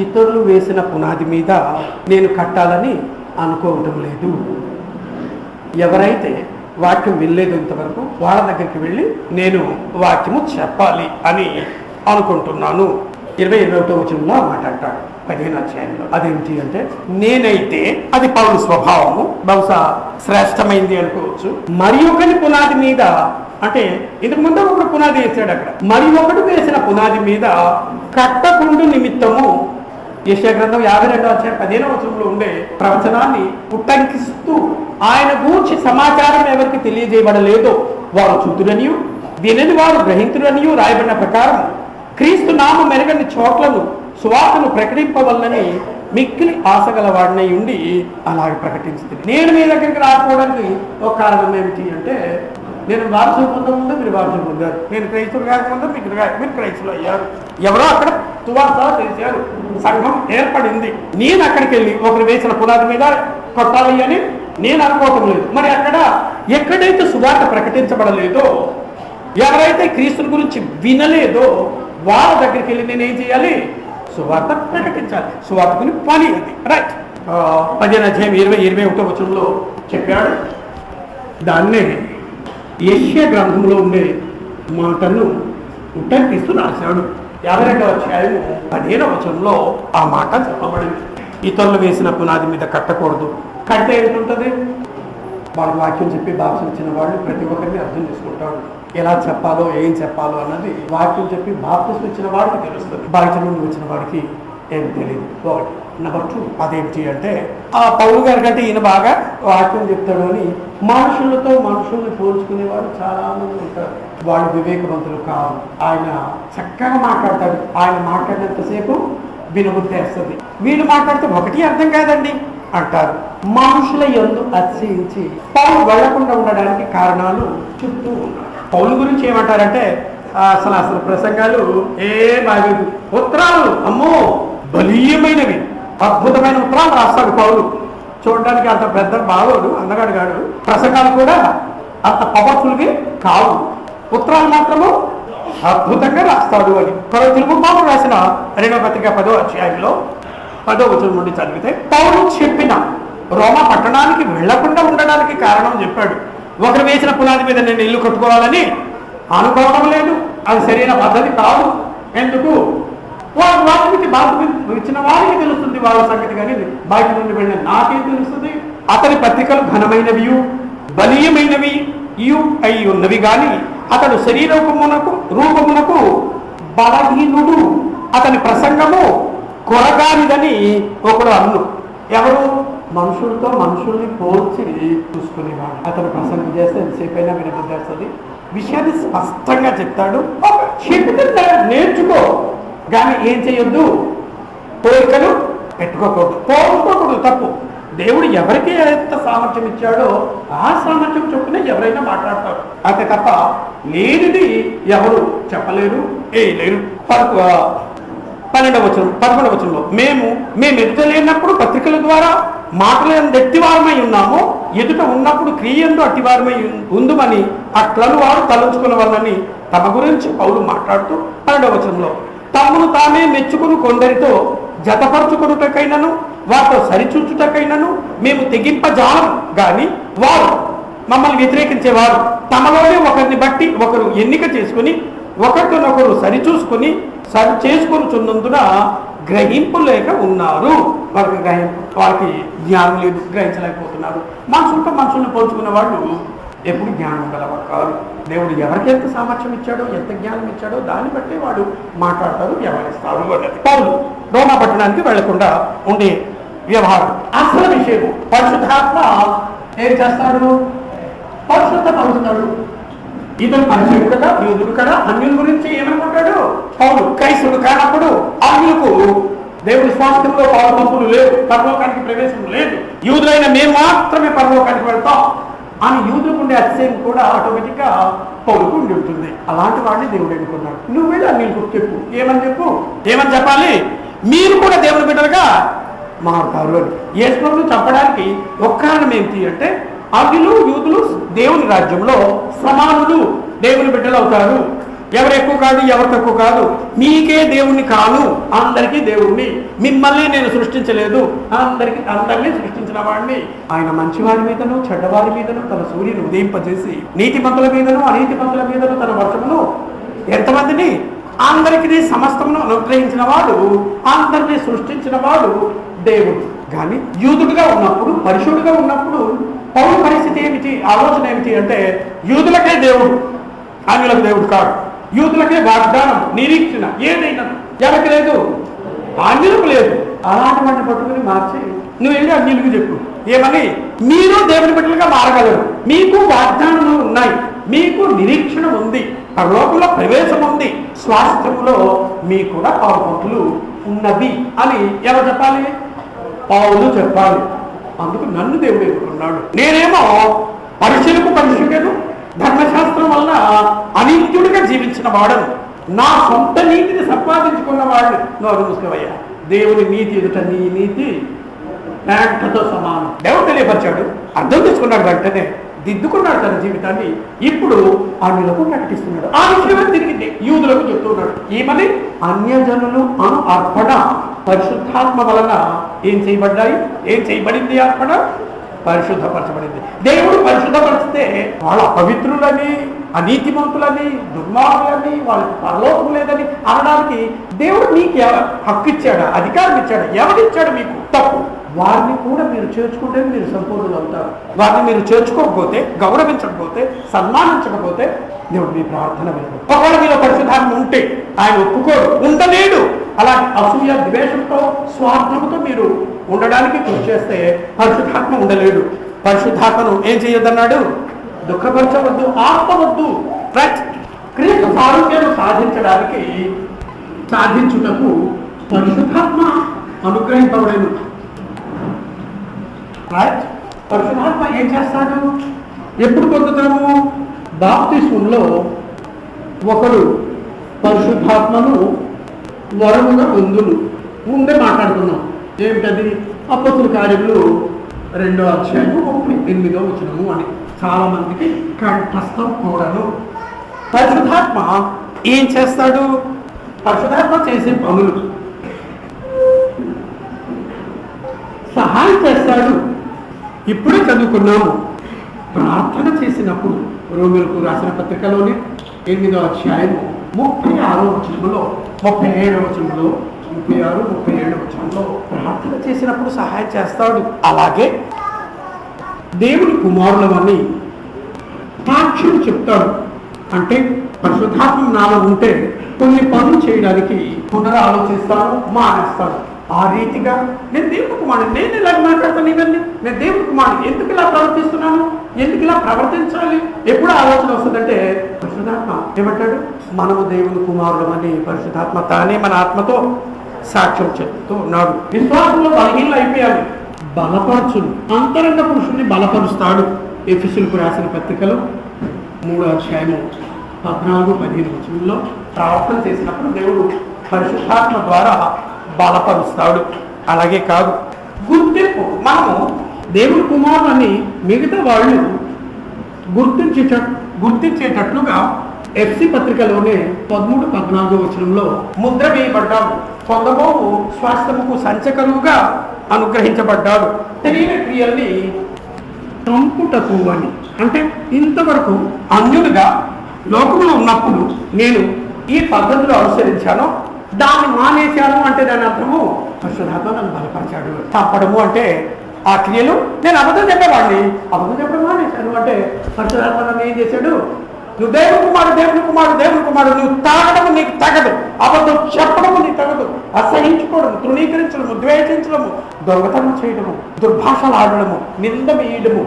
ఇతరులు వేసిన పునాది మీద నేను కట్టాలని అనుకోవటం లేదు. ఎవరైతే వాక్యం వెళ్ళలేదు ఇంతవరకు వాళ్ళ దగ్గరికి వెళ్ళి నేను వాక్యము చెప్పాలి అని అనుకుంటున్నాను. 21వ వచనంలో మాట అంటాడు 15వ అధ్యాయంలో. అదేంటి అంటే, నేనైతే, అది పౌలు స్వభావము, బహుశా శ్రేష్టమైంది అనుకోవచ్చు, మరి ఒకటి పునాది మీద, అంటే ఇంతకు ముందు ఒకడు పునాది వేసాడు, అక్కడ మరి ఒకడు వేసిన పునాది మీద కట్టకుండు నిమిత్తము యెషయా గ్రంథం 52వ అధ్యాయం 15వ వచనంలో ఉండే ప్రవచనాన్ని ఉట్టంకిస్తూ ఆయన గూర్చి సమాచారం ఎవరికి తెలియజేయబడలేదో వారు చూతురనియు వినని వారు గ్రహింతురనియు రాయబడిన ప్రకారం క్రీస్తు నామం మెరుగని చోట్లను సువార్తను ప్రకటింపవల్లని మిక్కిలి ఆశగల వాడినై ఉండి అలాగే ప్రకటించింది. నేను మీ దగ్గరికి రాకపోవడానికి ఒక కారణం ఏమిటి అంటే, నేను బాప్తిసం పొందకుండా మీరు బాప్తిసం పొందారు, నేను క్రైస్తవులు కాకముందు మీరు క్రైస్తవులు అయ్యారు. ఎవరో అక్కడ సువార్త చేశారు, సంఘం ఏర్పడింది. నేను అక్కడికి వెళ్ళి ఒకరు వేసిన పునాది మీద కొట్టాలి అని నేను అనుకోవటం లేదు. మరి అక్కడ ఎక్కడైతే సువార్త ప్రకటించబడలేదో, ఎవరైతే క్రీస్తుని గురించి వినలేదో వాళ్ళ దగ్గరికి వెళ్ళి నేను ఏం చేయాలి? సువార్త ప్రకటించాలి. సువార్తకుని పని అది. రైట్. 15వ అధ్యాయం 20-21 వచనంలో చెప్పాడు. దాన్నే యెషయా గ్రంథంలో ఉండే మాటను ఉటంకిస్తూ రాశాడు. 52వ అధ్యాయం 15వ వచనంలో ఆ మాట చెప్పబడింది. ఇతరులు వేసిన పునాది మీద కట్టకూడదు. కడితే ఏంటుంటుంది? వాళ్ళకి వాక్యం చెప్పి బాప్తిసం ఇచ్చిన వాళ్ళు ప్రతి ఒక్కరిని అర్థం చేసుకుంటాడు. ఎలా చెప్పాలో ఏం చెప్పాలో అన్నది వాక్యం చెప్పి బాప్తిసం ఇచ్చిన వాడికి తెలుస్తుంది, బయట నుండి వచ్చిన వాడికి ఏం తెలియదు. ఒకటి. నెంబర్ 2, అదేంటి అంటే, ఆ పౌలు గారి కంటే ఈయన బాగా వాక్యం చెప్తాడు అని మనుషుల్ని పోల్చుకునేవారు చాలా మంది ఉంటారు. వాళ్ళు వివేకవంతులు కాదు. ఆయన చక్కగా మాట్లాడతాడు. ఆయన మాట్లాడినంతసేపు వినబుద్ధేస్తుంది. వీళ్ళు మాట్లాడితే ఒకటి అర్థం కాదండి అంటారు. మనుషుల యందు అతిశయించి పౌలు వెళ్లకుండా ఉండడానికి కారణాలు చుట్టూ ఉన్నాయి. పౌలు గురించి ఏమంటారంటే, అసలు ప్రసంగాలు బాగలేదు, ఉత్తరాలు అమ్మో బలీయమైనవి, అద్భుతమైన ఉత్తరాలు రాస్తాడు పౌలు. చూడడానికి అంత పెద్ద బాగోడు, అందగాడు కాడు. ప్రసంగాలు కూడా అంత పవర్ఫుల్వి కావు, ఉత్తరాలు మాత్రము అద్భుతంగా రాస్తాడు అని తెలుగు పౌలు రాసిన 2వ పత్రిక 10వ అధ్యాయంలో 10వ వచనం నుండి చదివితే, పౌలు చెప్పిన రోమా పట్టణానికి వెళ్లకుండా ఉండడానికి కారణం చెప్పాడు. ఒకరు వేసిన పునాది మీద నేను ఇల్లు కట్టుకోవాలని అనుకోవడం లేదు, అది సరైన పద్ధతి కాదు. ఎందుకు? వాటికి బాధ్యత ఇచ్చిన వారికి తెలుస్తుంది వాళ్ళ సంగతి, కానీ బయట నుండి వెళ్ళిన నాకేం తెలుస్తుంది? అతని పత్రికలు ఘనమైనవి బలీయమైనవి అయి ఉన్నవి కానీ అతడు రూపమునకు బలహీనుడు, అతని ప్రసంగము కొరగానిదని ఒకడు అన్ను. ఎవరు? మనుషుల్ని పోల్చి చూసుకునేవాడు. అతను ప్రసంగం చేస్తే ఎంతసేపు అయినా వినబుద్ధేస్తుంది. విషయాన్ని స్పష్టంగా చెప్తాడు. చెప్పితే నేర్చుకో, కానీ ఏం చేయొద్దు? కోరికలు పెట్టుకోకూడదు, పోల్చుకోకూడదు. తప్పు. దేవుడు ఎవరికి ఎంత సామర్థ్యం ఇచ్చాడో ఆ సామర్థ్యం చొప్పున ఎవరైనా మాట్లాడతారు, అంతే తప్ప లేనిది ఎవరు చెప్పలేరు, లేరు. 11వ వచనంలో మేము ఎదుట లేనప్పుడు పత్రికల ద్వారా మాటలందు ఎట్టివారమై ఉన్నామో, ఎదుట ఉన్నప్పుడు క్రియయందు అట్టివారమై ఉందుమని అట్లను వారు తలంచుకున్న వాళ్ళని తమ గురించి పౌలు మాట్లాడుతూ 12వ వచనంలో, తమను తామే మెచ్చుకుని కొందరితో జతపరుచుకున్నటకైనను వారితో సరిచూచుటకైనను మేము తెగింపజాలం గాని, వారు మమ్మల్ని వ్యతిరేకించేవారు తమలోనే ఒకరిని బట్టి ఒకరు ఎన్నిక చేసుకుని ఒకరితోనొకరు సరిచూసుకుని చేసుకొనిచున్నందున గ్రహింపు లేక ఉన్నారు. వాళ్ళకి జ్ఞానం లేదు, గ్రహించలేకపోతున్నారు. మనుషుల్ని పోల్చుకున్న వాళ్ళు ఎప్పుడు జ్ఞానం గలవారు కాదు. దేవుడు ఎవరికి ఎంత సామర్థ్యం ఇచ్చాడో, ఎంత జ్ఞానం ఇచ్చాడో దాన్ని బట్టి వాడు మాట్లాడతారు, వ్యవహరిస్తారు అన్నది. పౌలు రోమా పట్టణానికి వెళ్లకుండా ఉండే వ్యవహారం. అసలు విషయం పరిశుద్ధాత్మ ఏం చేస్తాడు? పరిశుద్ధత అవుతున్నాడు. ఇతను పరిశుద్ధుడు కదా, యూదుడు కదా, అన్యుల గురించి ఏమనుకుంటాడు? పౌలు క్రైస్తవుడు కానప్పుడు అన్యులకు దేవుడి స్వాస్థ్యంలో పావతంపులు లేవు, పరలోకానికి ప్రవేశం లేదు, యూదులైన మేము మాత్రమే పరలోకానికి వెళ్తాం అని యూదులకు ఉండే అతిశయం కూడా ఆటోమేటిక్ గా పౌలుకు ఉండి ఉంటుంది. అలాంటి వాడిని దేవుడు ఎన్నుకున్నాడు. నువ్వు వెళ్ళి అన్యులకు చెప్పు. ఏమని చెప్పాలి? మీరు కూడా దేవుని బిడ్డలుగా మారుతారు అని. యేసును చంపడానికి ఒక కారణం ఏంటి అంటే, అన్యులు యూదులు దేవుని రాజ్యంలో సమానులు, దేవుని బిడ్డలు అవుతారు. ఎవరు ఎక్కువ కాదు, ఎవరు తక్కువ కాదు, మీకే దేవుణ్ణి కాను, అందరికీ దేవుణ్ణి. మిమ్మల్ని నేను సృష్టించలేదు, అందరినీ సృష్టించిన వాడిని. ఆయన మంచివారి మీదను చెడ్డవారి మీదను తన సూర్యుని ఉదయింపజేసి నీతిమంతుల మీదను అనీతిమంతుల మీదను తన వర్షమును ఎంతమందిని అందరికీ సమస్తమును అనుగ్రహించిన వాడు, అందరినీ సృష్టించిన వాడు దేవుడు. కానీ యూదుడుగా ఉన్నప్పుడు, పరిశుద్ధుడుగా ఉన్నప్పుడు పౌలు పరిస్థితి ఏమిటి, ఆలోచన ఏమిటి అంటే, యూదులకే దేవుడు, అన్యులకు దేవుడు కాదు. యూదులకే వాగ్దానం, నిరీక్షణ ఏదైనా ఎవరికి లేదు, అన్యులకు లేదు. అలాంటి వాటిని పట్టుకుని మార్చి నువ్వు వెళ్ళి అన్యులకు చెప్పు. ఏమని? మీరు దేవుని బిడ్డలుగా మారగలరు, మీకు వాగ్దానాలు ఉన్నాయి, మీకు నిరీక్షణ ఉంది, పరలోకంలో ప్రవేశం ఉంది, స్వాస్థ్యంలో మీ కూడా పాపంతులు ఉన్నది అని ఎవరు చెప్పాలి? పౌలు చెప్పాలి. అందుకు నన్ను దేవుడు ఎన్నుకున్నాడు. నేనేమో పరుషులకు పరుషుడను, ధర్మశాస్త్రం వల్ల అనిత్యుడిగా జీవించిన వాడను, నా సొంత నీతిని సంపాదించుకున్న వాడిని. నోరు మూసుకోవయ్యా. దేవుని నీతి ఎదుట నీ నీతి మేకతో సమానం. దేవుడు తెలియపరిచాడు, అర్థం చేసుకున్నాడు, వెంటనే దిద్దుకున్నాడు తన జీవితాన్ని. ఇప్పుడు అన్యులకు ప్రకటిస్తున్నాడు. ఆ విషయమే తిరిగి యూదులకు చెప్తున్నాడు. ఈమెని అన్యజనులు అను అర్పణ పరిశుద్ధాత్మ వలన ఏం చేయబడింది? అర్పణ పరిశుద్ధపరచబడింది. దేవుడు పరిశుద్ధపరిస్తే వాళ్ళ అపవిత్రులని, అనీతిమంతులని, దుర్మార్గులని, వాళ్ళకి పరలోకం లేదని అనడానికి దేవుడు నీకు హక్కు ఇచ్చాడా? అధికారం ఇచ్చాడా? ఎవరిచ్చాడు మీకు? తప్పు. వారిని కూడా మీరు చేర్చుకుంటే మీరు సంపూర్ణులు అవుతారు. వారిని మీరు చేర్చుకోకపోతే, గౌరవించకపోతే, సన్మానించకపోతే దేవుడు మీ ప్రార్థన వినడు. ఒకవేళ మీలో పరిశుద్ధాత్మ ఉంటే ఆయన ఒప్పుకోడు, ఉండలేడు. అలా అసూయ, ద్వేషంతో, స్వార్థంతో మీరు ఉండడానికి కృషి చేస్తే పరిశుద్ధాత్మ ఉండలేడు. పరిశుద్ధాత్మను ఏం చేయొద్దన్నాడు? దుఃఖపరచవద్దు, ఆపవద్దు. క్రీస్తు సారూప్యాన్ని సాధించుటకు పరిశుద్ధాత్మ అనుగ్రహింపబడేను. పరిశుద్ధాత్మ ఏం చేస్తాడు? ఎప్పుడు పొందుతాము? బాప్తిస్మంలో ఒకడు పరిశుద్ధాత్మను వరముగా పొందును. ముందే మాట్లాడుతున్నాం. ఏమిటది? అపోస్తుల కార్యములు 2వ అధ్యాయము 38వ వచనము అని చాలా మందికి కంఠస్థం కూడాను. పరిశుద్ధాత్మ ఏం చేస్తాడు? పరిశుద్ధాత్మ చేసే పనులు సహాయం చేస్తాడు. ఇప్పుడే చదువుకున్నాము. ప్రార్థన చేసినప్పుడు రోమిలకు రాసిన పత్రికలోని 8వ అధ్యాయము 36వ వచనంలో 37వ వచనంలో 36, 37వ వచనంలో ప్రార్థన చేసినప్పుడు సహాయం చేస్తాడు. అలాగే దేవుని కుమారులమని సాక్ష్యం చెప్తాడు. అంటే పరిశుద్ధాత్మ నాలో ఉంటే కొన్ని పనులు చేయడానికి పునరాలోచిస్తాను, మానేస్తాను. ఆ రీతిగా నేను దేవుని కుమారుడు, నేను ఇలా మాట్లాడతాను, ఇవన్నీ నేను దేవుని కుమారుడు, ఎందుకు ఇలా ప్రవర్తిస్తున్నాను, ఎందుకు ఇలా ప్రవర్తించాలి, ఎప్పుడు ఆలోచన వస్తుందంటే పరిశుద్ధాత్మ ఏమంటాడు? మనము దేవుని కుమారుడు అని పరిశుద్ధాత్మ తానే మన ఆత్మతో సాక్ష్యం చెప్తూ ఉన్నాడు. విశ్వాసంలో బలహీనలు అయిపోయాలి, బలపరచును. అంతరంగ పురుషుల్ని బలపరుస్తాడు. ఎఫెసీయులకు రాసిన పత్రికలో 3వ అధ్యాయము 14-15 వచనంలో ప్రార్థన చేసినప్పుడు దేవుడు పరిశుద్ధాత్మ ద్వారా బలపరుస్తాడు. అలాగే కాదు, గుర్తింపు. మనము దేవుని కుమారులని మిగతా వాళ్ళు గుర్తించేటట్లుగా ఎఫ్సి పత్రికలోనే 13-14 వచనంలో ముద్ర వేయబడ్డాడు. పొందబోవు స్వాస్థ్యముకు సంచకరువుగా అనుగ్రహించబడ్డాడు. శరీర క్రియల్ని చంపుటకు అని. అంటే ఇంతవరకు అన్యుడిగా లోకంలో ఉన్నప్పుడు నేను ఈ పద్ధతిలో అనుసరించాను, దాన్ని మానేశాను అంటే దాని అర్థము పరిశుద్ధాత్మ నన్ను బలపరిచాడు. చంపడము అంటే ఆ క్రియలు, నేను అబద్ధం చెప్పేవాడిని, అబద్ధం చెప్పడం మానేశాను అంటే పరిశుద్ధాత్మ నన్ను ఏం చేశాడు? నువ్వు దేవుని కుమారుడు, నువ్వు తాగడము నీకు తగదు, అబద్ధం చెప్పడము నీకు తగదు, అసహించుకోవడము, తృణీకరించడము, ద్వేషించడము, దొంగతనం చేయడము, దుర్భాషలు ఆడడము, నింద వేయడము,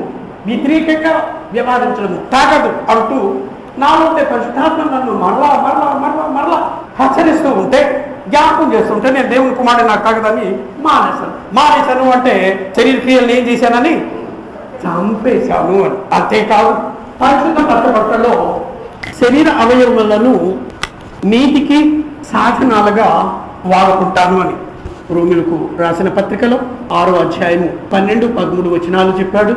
వ్యతిరేకంగా వ్యవహరించడము తగదు అంటూ నాలో ఉండే పరిశుద్ధాత్మ నన్ను మరలా హెచ్చరిస్తూ ఉంటే, జ్ఞాపకం చేస్తుంటే నేను దేవుని కుమారుడు నాకు తగదని మానేశాను అంటే శరీర క్రియలను ఏం చేశానని చంపేశాను అని. అంతేకాదు, పరిశుద్ధ పరచబట్టలో శరీర అవయవాలను నీతికి సాధనాలుగా వాడుకుంటాను అని రోమిలకు రాసిన పత్రికలో 6వ అధ్యాయము 12-13 వచనాలు చెప్పాడు.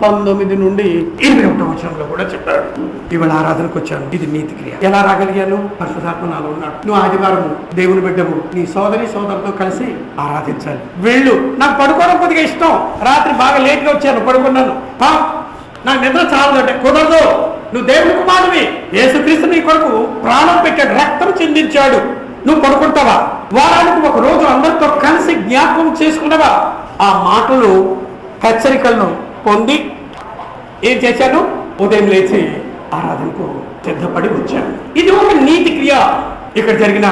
19 నుండి 21 వచనంలో కూడా చెప్పాడు. ఇవాళ ఆరాధనకు వచ్చాను, ఇది నీతి క్రియ. ఎలా రాగలిగాను? పరిశుద్ధాత్మ నాలో ఉన్నాడు. నువ్వు ఆదివారం దేవుని బిడ్డవు, నీ సోదరితో కలిసి ఆరాధించాలి. వెళ్ళు. నాకు పడుకోవడం కొద్దిగా ఇష్టం, రాత్రి బాగా లేట్గా వచ్చాను, పడుకున్నాను, నాకు నిద్ర చాలదంటే కుదరదు. నువ్వు దేవుని కుమారుడివి, యేసుక్రీస్తు నీ కొరకు ప్రాణం పెట్టాడు, రక్తం చిందించాడు. నువ్వు పడుకుంటావా? వారానికి ఒక రోజు అందరితో కలిసి జ్ఞాపకం చేసుకున్నావా? ఆ మాటలు, హెచ్చరికలను పొంది ఏం చేశాను? ఉదయం లేచి ఆరాధనకు సిద్ధపడి వచ్చాను. ఇది ఒక నీతి క్రియ. ఇక్కడ జరిగిన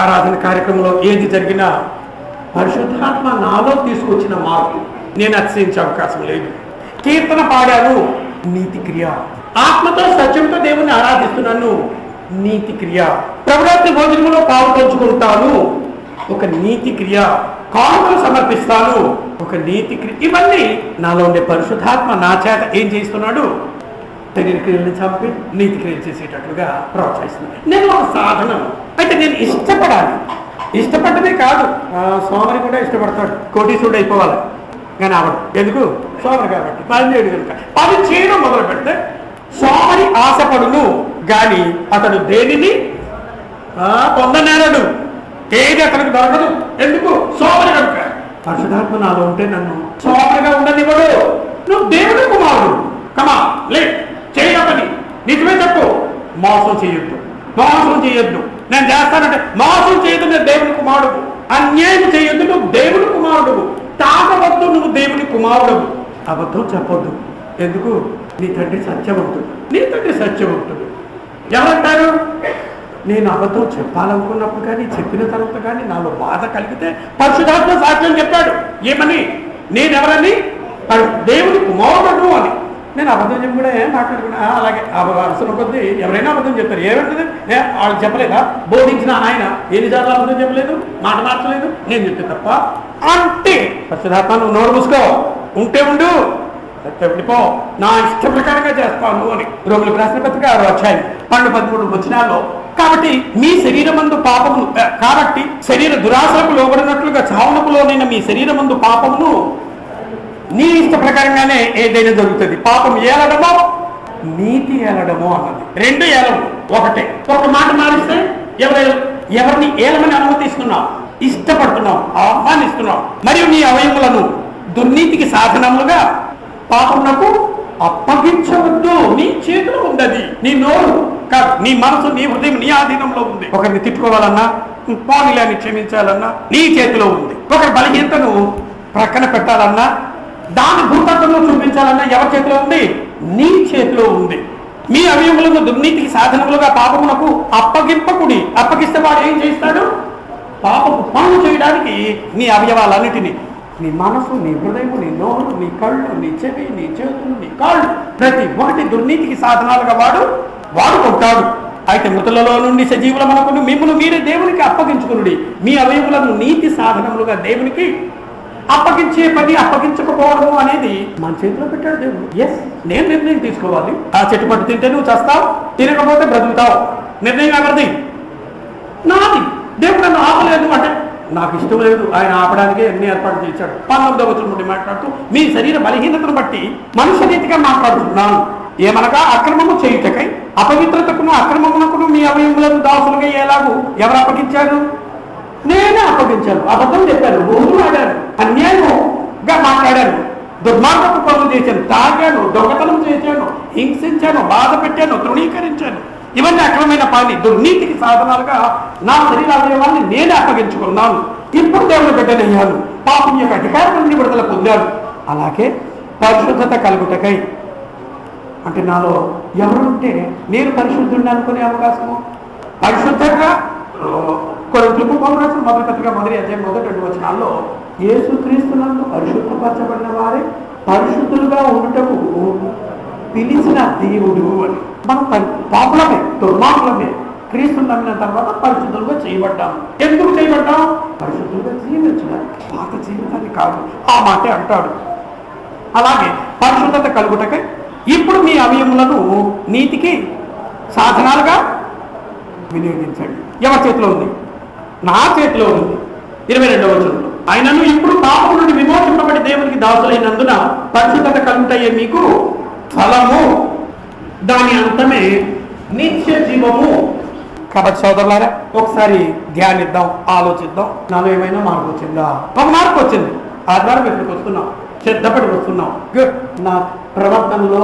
ఆరాధన కార్యక్రమంలో ఏది జరిగినా పరిశుద్ధాత్మ నాలో తీసుకొచ్చిన మార్పు. నేను అతిశయించే అవకాశం లేదు. కీర్తన పాడాను, నీతి క్రియ. ఆత్మతో సత్యంతో దేవుని ఆరాధిస్తున్నాను, నీతి క్రియ. ప్రభురాత్రి భోజనంలో పాలు పంచుకుంటాను, ఒక నీతి క్రియ. కానుకలు సమర్పిస్తాను, ఒక నీతి క్రియ. ఇవన్నీ నాలో ఉండే పరిశుద్ధాత్మ నా చేత ఏం చేస్తున్నాడు? శరీర క్రియలను చంపి నీతి క్రియలు చేసేటట్లుగా ప్రోత్సహిస్తున్నాను. నేను ఒక సాధనం. అయితే నేను ఇష్టపడాలి. ఇష్టపడమే కాదు, సోమరి కూడా ఇష్టపడతాడు, కోటీశ్వరుడు అయిపోవాలి. కానీ అవడు. ఎందుకు? సోమరి కాబట్టి. పని చేయడు కనుక. పని చేయడం మొదలు పెడితే సోమరి ఆశపడును కానీ అతడు దేనిని పొందనేరడు. ఏది అతనికి దొరకదు. ఎందుకు? సోమరి కనుక. పరిశుద్ధాత్మ నాలో ఉంటే నన్ను సోమరిగా ఉండనివ్వడు. నువ్వు దేవుడి కుమారుడు. కమా లే, చేయని నిజమే చెప్పు. మోసం చేయొద్దు, మోసం చేయొద్దు. నేను చేస్తానంటే మోసం చేయొద్దు. నేను దేవుని కుమారుడు. అన్యాయం చేయొద్దు. నువ్వు దేవుని కుమారుడు. తాగవద్దు, నువ్వు దేవుని కుమారుడు. అబద్ధం చెప్పొద్దు. ఎందుకు? నీ తండ్రి సత్యవంతుడు. నీ తండ్రి సత్యవంతుడు. ఎవరంటారు? నేను అబద్ధం చెప్పాలనుకున్నప్పుడు కానీ చెప్పిన తర్వాత కానీ నాలో బాధ కలిగితే పరిశుద్ధాత్మ సాక్ష్యం చెప్పాడు. ఏమని? నేనెవరని? దేవుని కుమారుడు అని. నేను అబద్ధం చెప్పి కూడా ఏం మాట్లాడుకున్నా. అలాగే అవసరం కొద్దీ ఎవరైనా అబద్ధం చెప్తారు. ఏమంటుంది? వాళ్ళు చెప్పలేదా? బోధించిన ఆయన ఎన్నిసార్లు అబద్ధం చెప్పలేదు, మాట మార్చలేదు. నేను చెప్తే తప్ప అంటే పరిశుద్ధాత్మ నువ్వు నోరు మూసుకో, ఉంటే ఉండు, వెళ్ళిపో, నా ఇష్ట ప్రకారంగా చేస్తాను అని. రోగులకు రాసిన పత్రిక 6వ అధ్యాయం 12-13 వచనాల్లో. కాబట్టి మీ శరీరమందు పాపమును, కాబట్టి శరీర దురాశలకు లోబడినట్లుగా చావునకు లోనైన మీ శరీరమందు పాపమును నీ ఇష్ట ప్రకారంగానే ఏదైనా దొరుకుతుంది. పాపం ఏలడమో నీతి ఏలడమో అన్నది. రెండు ఏలము ఒకటే. ఒక మాట మారిస్తే ఎవరిని ఏలమని అనుమతిస్తున్నావు, ఇష్టపడుతున్నావు, ఆహ్వానిస్తున్నావు. మరియు నీ అవయములను దుర్నీతికి సాధనములుగా పాపమునకు అప్పగించవద్దు. నీ చేతిలో ఉన్నది. నీ నోరు కాదు, నీ మనసు, నీ హృదయం నీ ఆధీనంలో ఉంది. ఒకరిని తిట్టుకోవాలన్నా, పోనీలని క్షమించాలన్నా నీ చేతిలో ఉంది. ఒకరి బలహీనతను ప్రక్కన పెట్టాలన్నా, దాని భూతత్వంలో చూపించాలన్నా ఎవరి చేతిలో ఉంది? నీ చేతిలో ఉంది. మీ అవయములను దుర్నీతికి సాధనములుగా పాపమునకు అప్పగింపకుడి. అప్పగిస్తే వాడు ఏం చేస్తాడు? పాపపు పనులు చేయడానికి నీ అవయవాలన్నిటినీ, నీ మనసు, నీ హృదయం, నీ నోరు, నీ కళ్ళు, నీ చెవి, నీ చేతులు, నీ కాళ్ళు, ప్రతి ఒక్కటి దుర్నీతికి సాధనాలుగా వాడుకుంటాడు. అయితే మృతులలో నుండి సజీవుల మనకును మిమ్మల్ని మీరే దేవునికి అప్పగించుకునుడి. మీ అవయవులను నీతి సాధనములుగా దేవునికి అప్పగించే పని అప్పగించకపోవడము అనేది మన చేతిలో పెట్టాడు దేవుడు. ఎస్, నేను నిర్ణయం తీసుకోవాలి. ఆ చెట్టు పట్టు తింటే నువ్వు చస్తావు, తినకపోతే బ్రతుకుతావు. నిర్ణయం ఎవరిది? నాది. దేవుడు నన్ను ఆపలేదు అంటే నాకు ఇష్టం లేదు. ఆయన ఆపడానికి ఎన్ని ఏర్పాటు చేశాడు. 19వ వచనం నుండి మాట్లాడుతూ మీ శరీర బలహీనతను బట్టి మనుష్య రీతిగా మాట్లాడుతున్నాను. ఏమనగా అక్రమము చేయుటకై అపవిత్రతకును అక్రమమునకును మీ అవయములను దాసులుగా ఎలాగూ ఎవరు అప్పగించారు? నేనే అప్పగించాను. అబద్ధం చెప్పాను, బూతులు ఆడాను, అన్యాయంగా మాట్లాడాను, దుర్మార్గపు పనులు చేశాను, తాగాను, దొంగతనం చేశాను, హింసించాను, బాధ పెట్టాను, తృణీకరించాను. ఇవన్నీ అక్రమమైన పని, దుర్నీతికి సాధనాలుగా నా శరీర అవయవాన్ని నేనే అప్పగించుకున్నాను. ఇప్పుడు దేవుని బిడ్డనయ్యాను, పాపం యొక్క అధికారం నుండి విడుదల పొందాను. అలాగే పరిశుద్ధత కలుగుటకై, అంటే నాలో ఎవరుంటే నేను పరిశుద్ధుడిని అనుకునే అవకాశము. పరిశుద్ధంగా కొరింథీయులకు పౌలు రాసిన మొదటి పత్రిక 1వ అధ్యాయం 1-2 వచనాల్లో యేసుక్రీస్తునందు పరిశుద్ధపరచబడిన వారే పరిశుద్ధులుగా ఉండటకు పిలిచిన దేవుడు అని. మనం పాపులమే, దుర్మార్గులమే. క్రీస్తుని నమ్మిన తర్వాత పరిశుద్ధులుగా చేయబడ్డాము. ఎందుకు చేయబడ్డాం? పరిశుద్ధులుగా జీవించడానికి, పాత జీవితాన్ని కాదు. ఆ మాటే అంటాడు. అలాగే పరిశుద్ధత కలుగుటకై ఇప్పుడు మీ అవయములను నీతికి సాధనాలుగా వినియోగించండి. ఎవరి చేతిలో ఉంది? నా చేతిలో ఉంది. 22వ వచనంలో ఆయనను ఇప్పుడు పాపం నుండి విమోచింపబడి దేవునికి దాసులైనందున పరిశుద్ధత కలుగుతాయే మీకు ఫలము, దాని అంతమే నిత్య జీవము. కాబట్టి సోదరులారా, ఒకసారి ధ్యానిద్దాం, ఆలోచిద్దాం. నాలో ఏమైనా మార్పు వచ్చిందా? ఒక మార్పు వచ్చింది. ఆధారం ఎక్కడికి వస్తున్నాం, సిద్ధపడి వస్తున్నాం. గుడ్. నా ప్రవర్తనలో,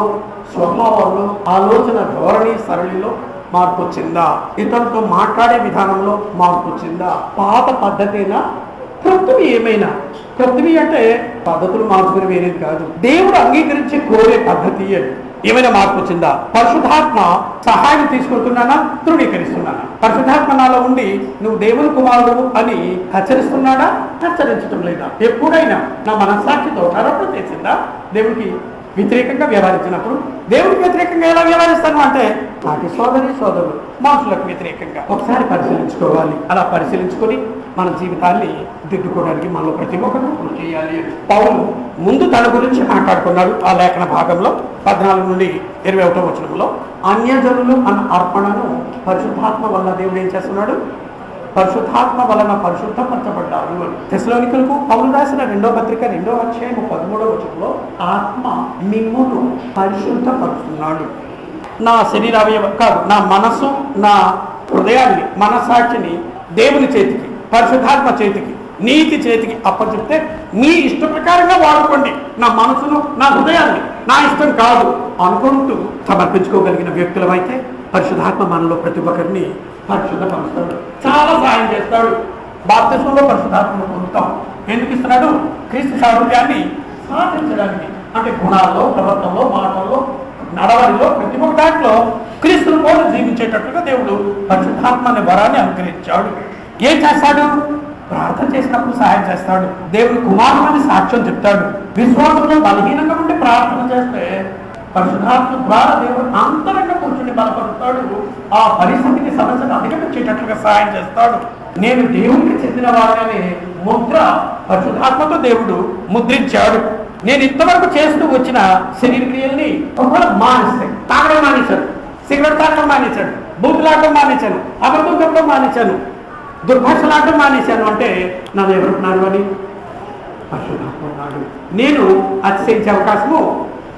స్వభావంలో, ఆలోచన ధోరణి సరళిలో మార్పు వచ్చిందా? ఇతరులతో మాట్లాడే విధానంలో మార్పు వచ్చిందా? పాత పద్ధతేనా? క్రొత్తవి ఏమైనా? క్రొత్తవి అంటే పద్ధతులు మార్చుకుని వేరేది కాదు, దేవుడు అంగీకరించి కోరే పద్ధతి అని. ఏమైనా మార్పు వచ్చిందా? పరిశుద్ధాత్మ సహాయం తీసుకుంటున్నానా, తృణీకరిస్తున్నానా? పరిశుద్ధాత్మ నాలో ఉండి నువ్వు దేవుని కుమారుడు అని హెచ్చరిస్తున్నాడా, హెచ్చరించడం లేదా? ఎప్పుడైనా నా మనస్సాక్షితో ఆరోపణ చేసిందా? దేవుడికి వ్యతిరేకంగా వ్యవహరించినప్పుడు దేవుడికి వ్యతిరేకంగా ఎలా వ్యవహరిస్తాను అంటే నాటి సోదరులు మనుషులకు వ్యతిరేకంగా ఒకసారి పరిశీలించుకోవాలి. అలా పరిశీలించుకొని మన జీవితాన్ని దిద్దుకోవడానికి మనలో ప్రతి ఒక్కరు కృషి చేయాలి. పౌలు ముందు తన గురించి మాట్లాడుకున్నాడు. ఆ లేఖన భాగంలో 14 నుండి 21వ వచనంలో అన్యజనులు అన్న అర్పణను పరిశుద్ధాత్మ వల్ల దేవుడు ఏం చేస్తున్నాడు? పరిశుద్ధాత్మ వలన పరిశుద్ధపరచబడ్డారు. తెస్సలోనికలకు పౌలు రాసిన 2వ పత్రిక 2వ అధ్యాయం 13వ వచనంలో ఆత్మ మిమ్మును పరిశుద్ధపరుస్తున్నాడు. నా శరీరావయవం కాదు, నా మనసు, నా హృదయాన్ని, మనస్సాక్షిని దేవుని చేతికి, పరిశుద్ధాత్మ చేతికి, నీతి చేతికి అప్పచెప్తే మీ ఇష్ట ప్రకారంగా వాడుకోండి. నా మనసును, నా హృదయాన్ని నా ఇష్టం కాదు అనుకుంటూ సమర్పించుకోగలిగిన వ్యక్తులమైతే పరిశుద్ధాత్మ మనలో ప్రతి ఒక్కరిని పరిశుద్ధపరుస్తాడు, చాలా సహాయం చేస్తాడు. బాప్తిస్మంలో పరిశుద్ధాత్మను పొందుతాం. ఎందుకు ఇస్తున్నాడు? క్రీస్తు సారూప్యాన్ని సాధించడానికి. అంటే గుణాల్లో, ప్రవర్తనలో, మాటల్లో, నడవడిలో, ప్రతి ఒక్క దాంట్లో క్రీస్తును కూడా జీవించేటట్లుగా దేవుడు పరిశుద్ధాత్మ అనే వరాన్ని అనుగ్రహించాడు. ఏం చేస్తాడు? ప్రార్థన చేసినప్పుడు సహాయం చేస్తాడు. దేవుని కుమారుని సాక్ష్యం చెప్తాడు. విశ్వాసంలో బలహీనంగా ఉండి ప్రార్థన చేస్తే పరిశుద్ధాత్మ ద్వారా దేవుడు అంతరంగా కూర్చుని బలపరుస్తాడు. ఆ పరిస్థితికి సమస్యను అధిగమించేటట్లుగా సహాయం చేస్తాడు. నేను దేవునికి చెందిన వాడనే ముద్ర పరిశుద్ధాత్మతో దేవుడు ముద్రించాడు. నేను ఇంతవరకు చేస్తూ వచ్చిన శరీర క్రియల్ని ఒకవేళ మానేస్తాను. తాగడం మానేశాడు, సిగరెట్ తాగడం మానేశాడు, బూతులాడడం మానేశాను, అబద్ధం చెప్పడం మానేశాను, దుర్భాషలాడడం మానేశాను అంటే నన్ను ఎవరున్నాడు అని పరిశుద్ధాత్మ. నేను అతిశయించే అవకాశము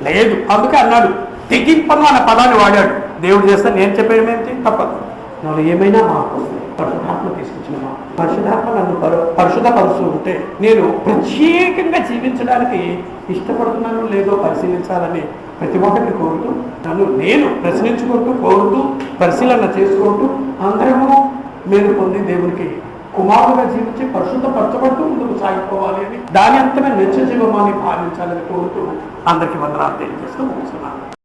లేదు. అందుకే అన్నాడు, తెగింపను అన్న పదాన్ని వాడాడు. దేవుడు చేస్తే నేను చెప్పేది ఏంటి? తప్పదు. నన్ను ఏమైనా మార్పు పరిశుద్ధాత్మ తీసుకొచ్చిన మా పరిశుద్ధాత్మ నన్ను పరిశుద్ధపరుస్తూ ఉంటే నేను ప్రత్యేకంగా జీవించడానికి ఇష్టపడుతున్నాను లేదో పరిశీలించాలని ప్రతి ఒక్కరిని కోరుతూ, నేను ప్రశ్నించుకుంటూ, కోరుతూ, పరిశీలన చేసుకుంటూ అందరము మేలు పొంది దేవునికి కుమారుగా జీవించి పరిశుద్ధపరచబడుతూ ముందుకు సాగిపోవాలి అని, దాని అంతమే నిత్య జీవమాన్ని భావించాలని కోరుతూ అందరికీ వందనాలు తెలియజేస్తూ ముగిస్తున్నాను.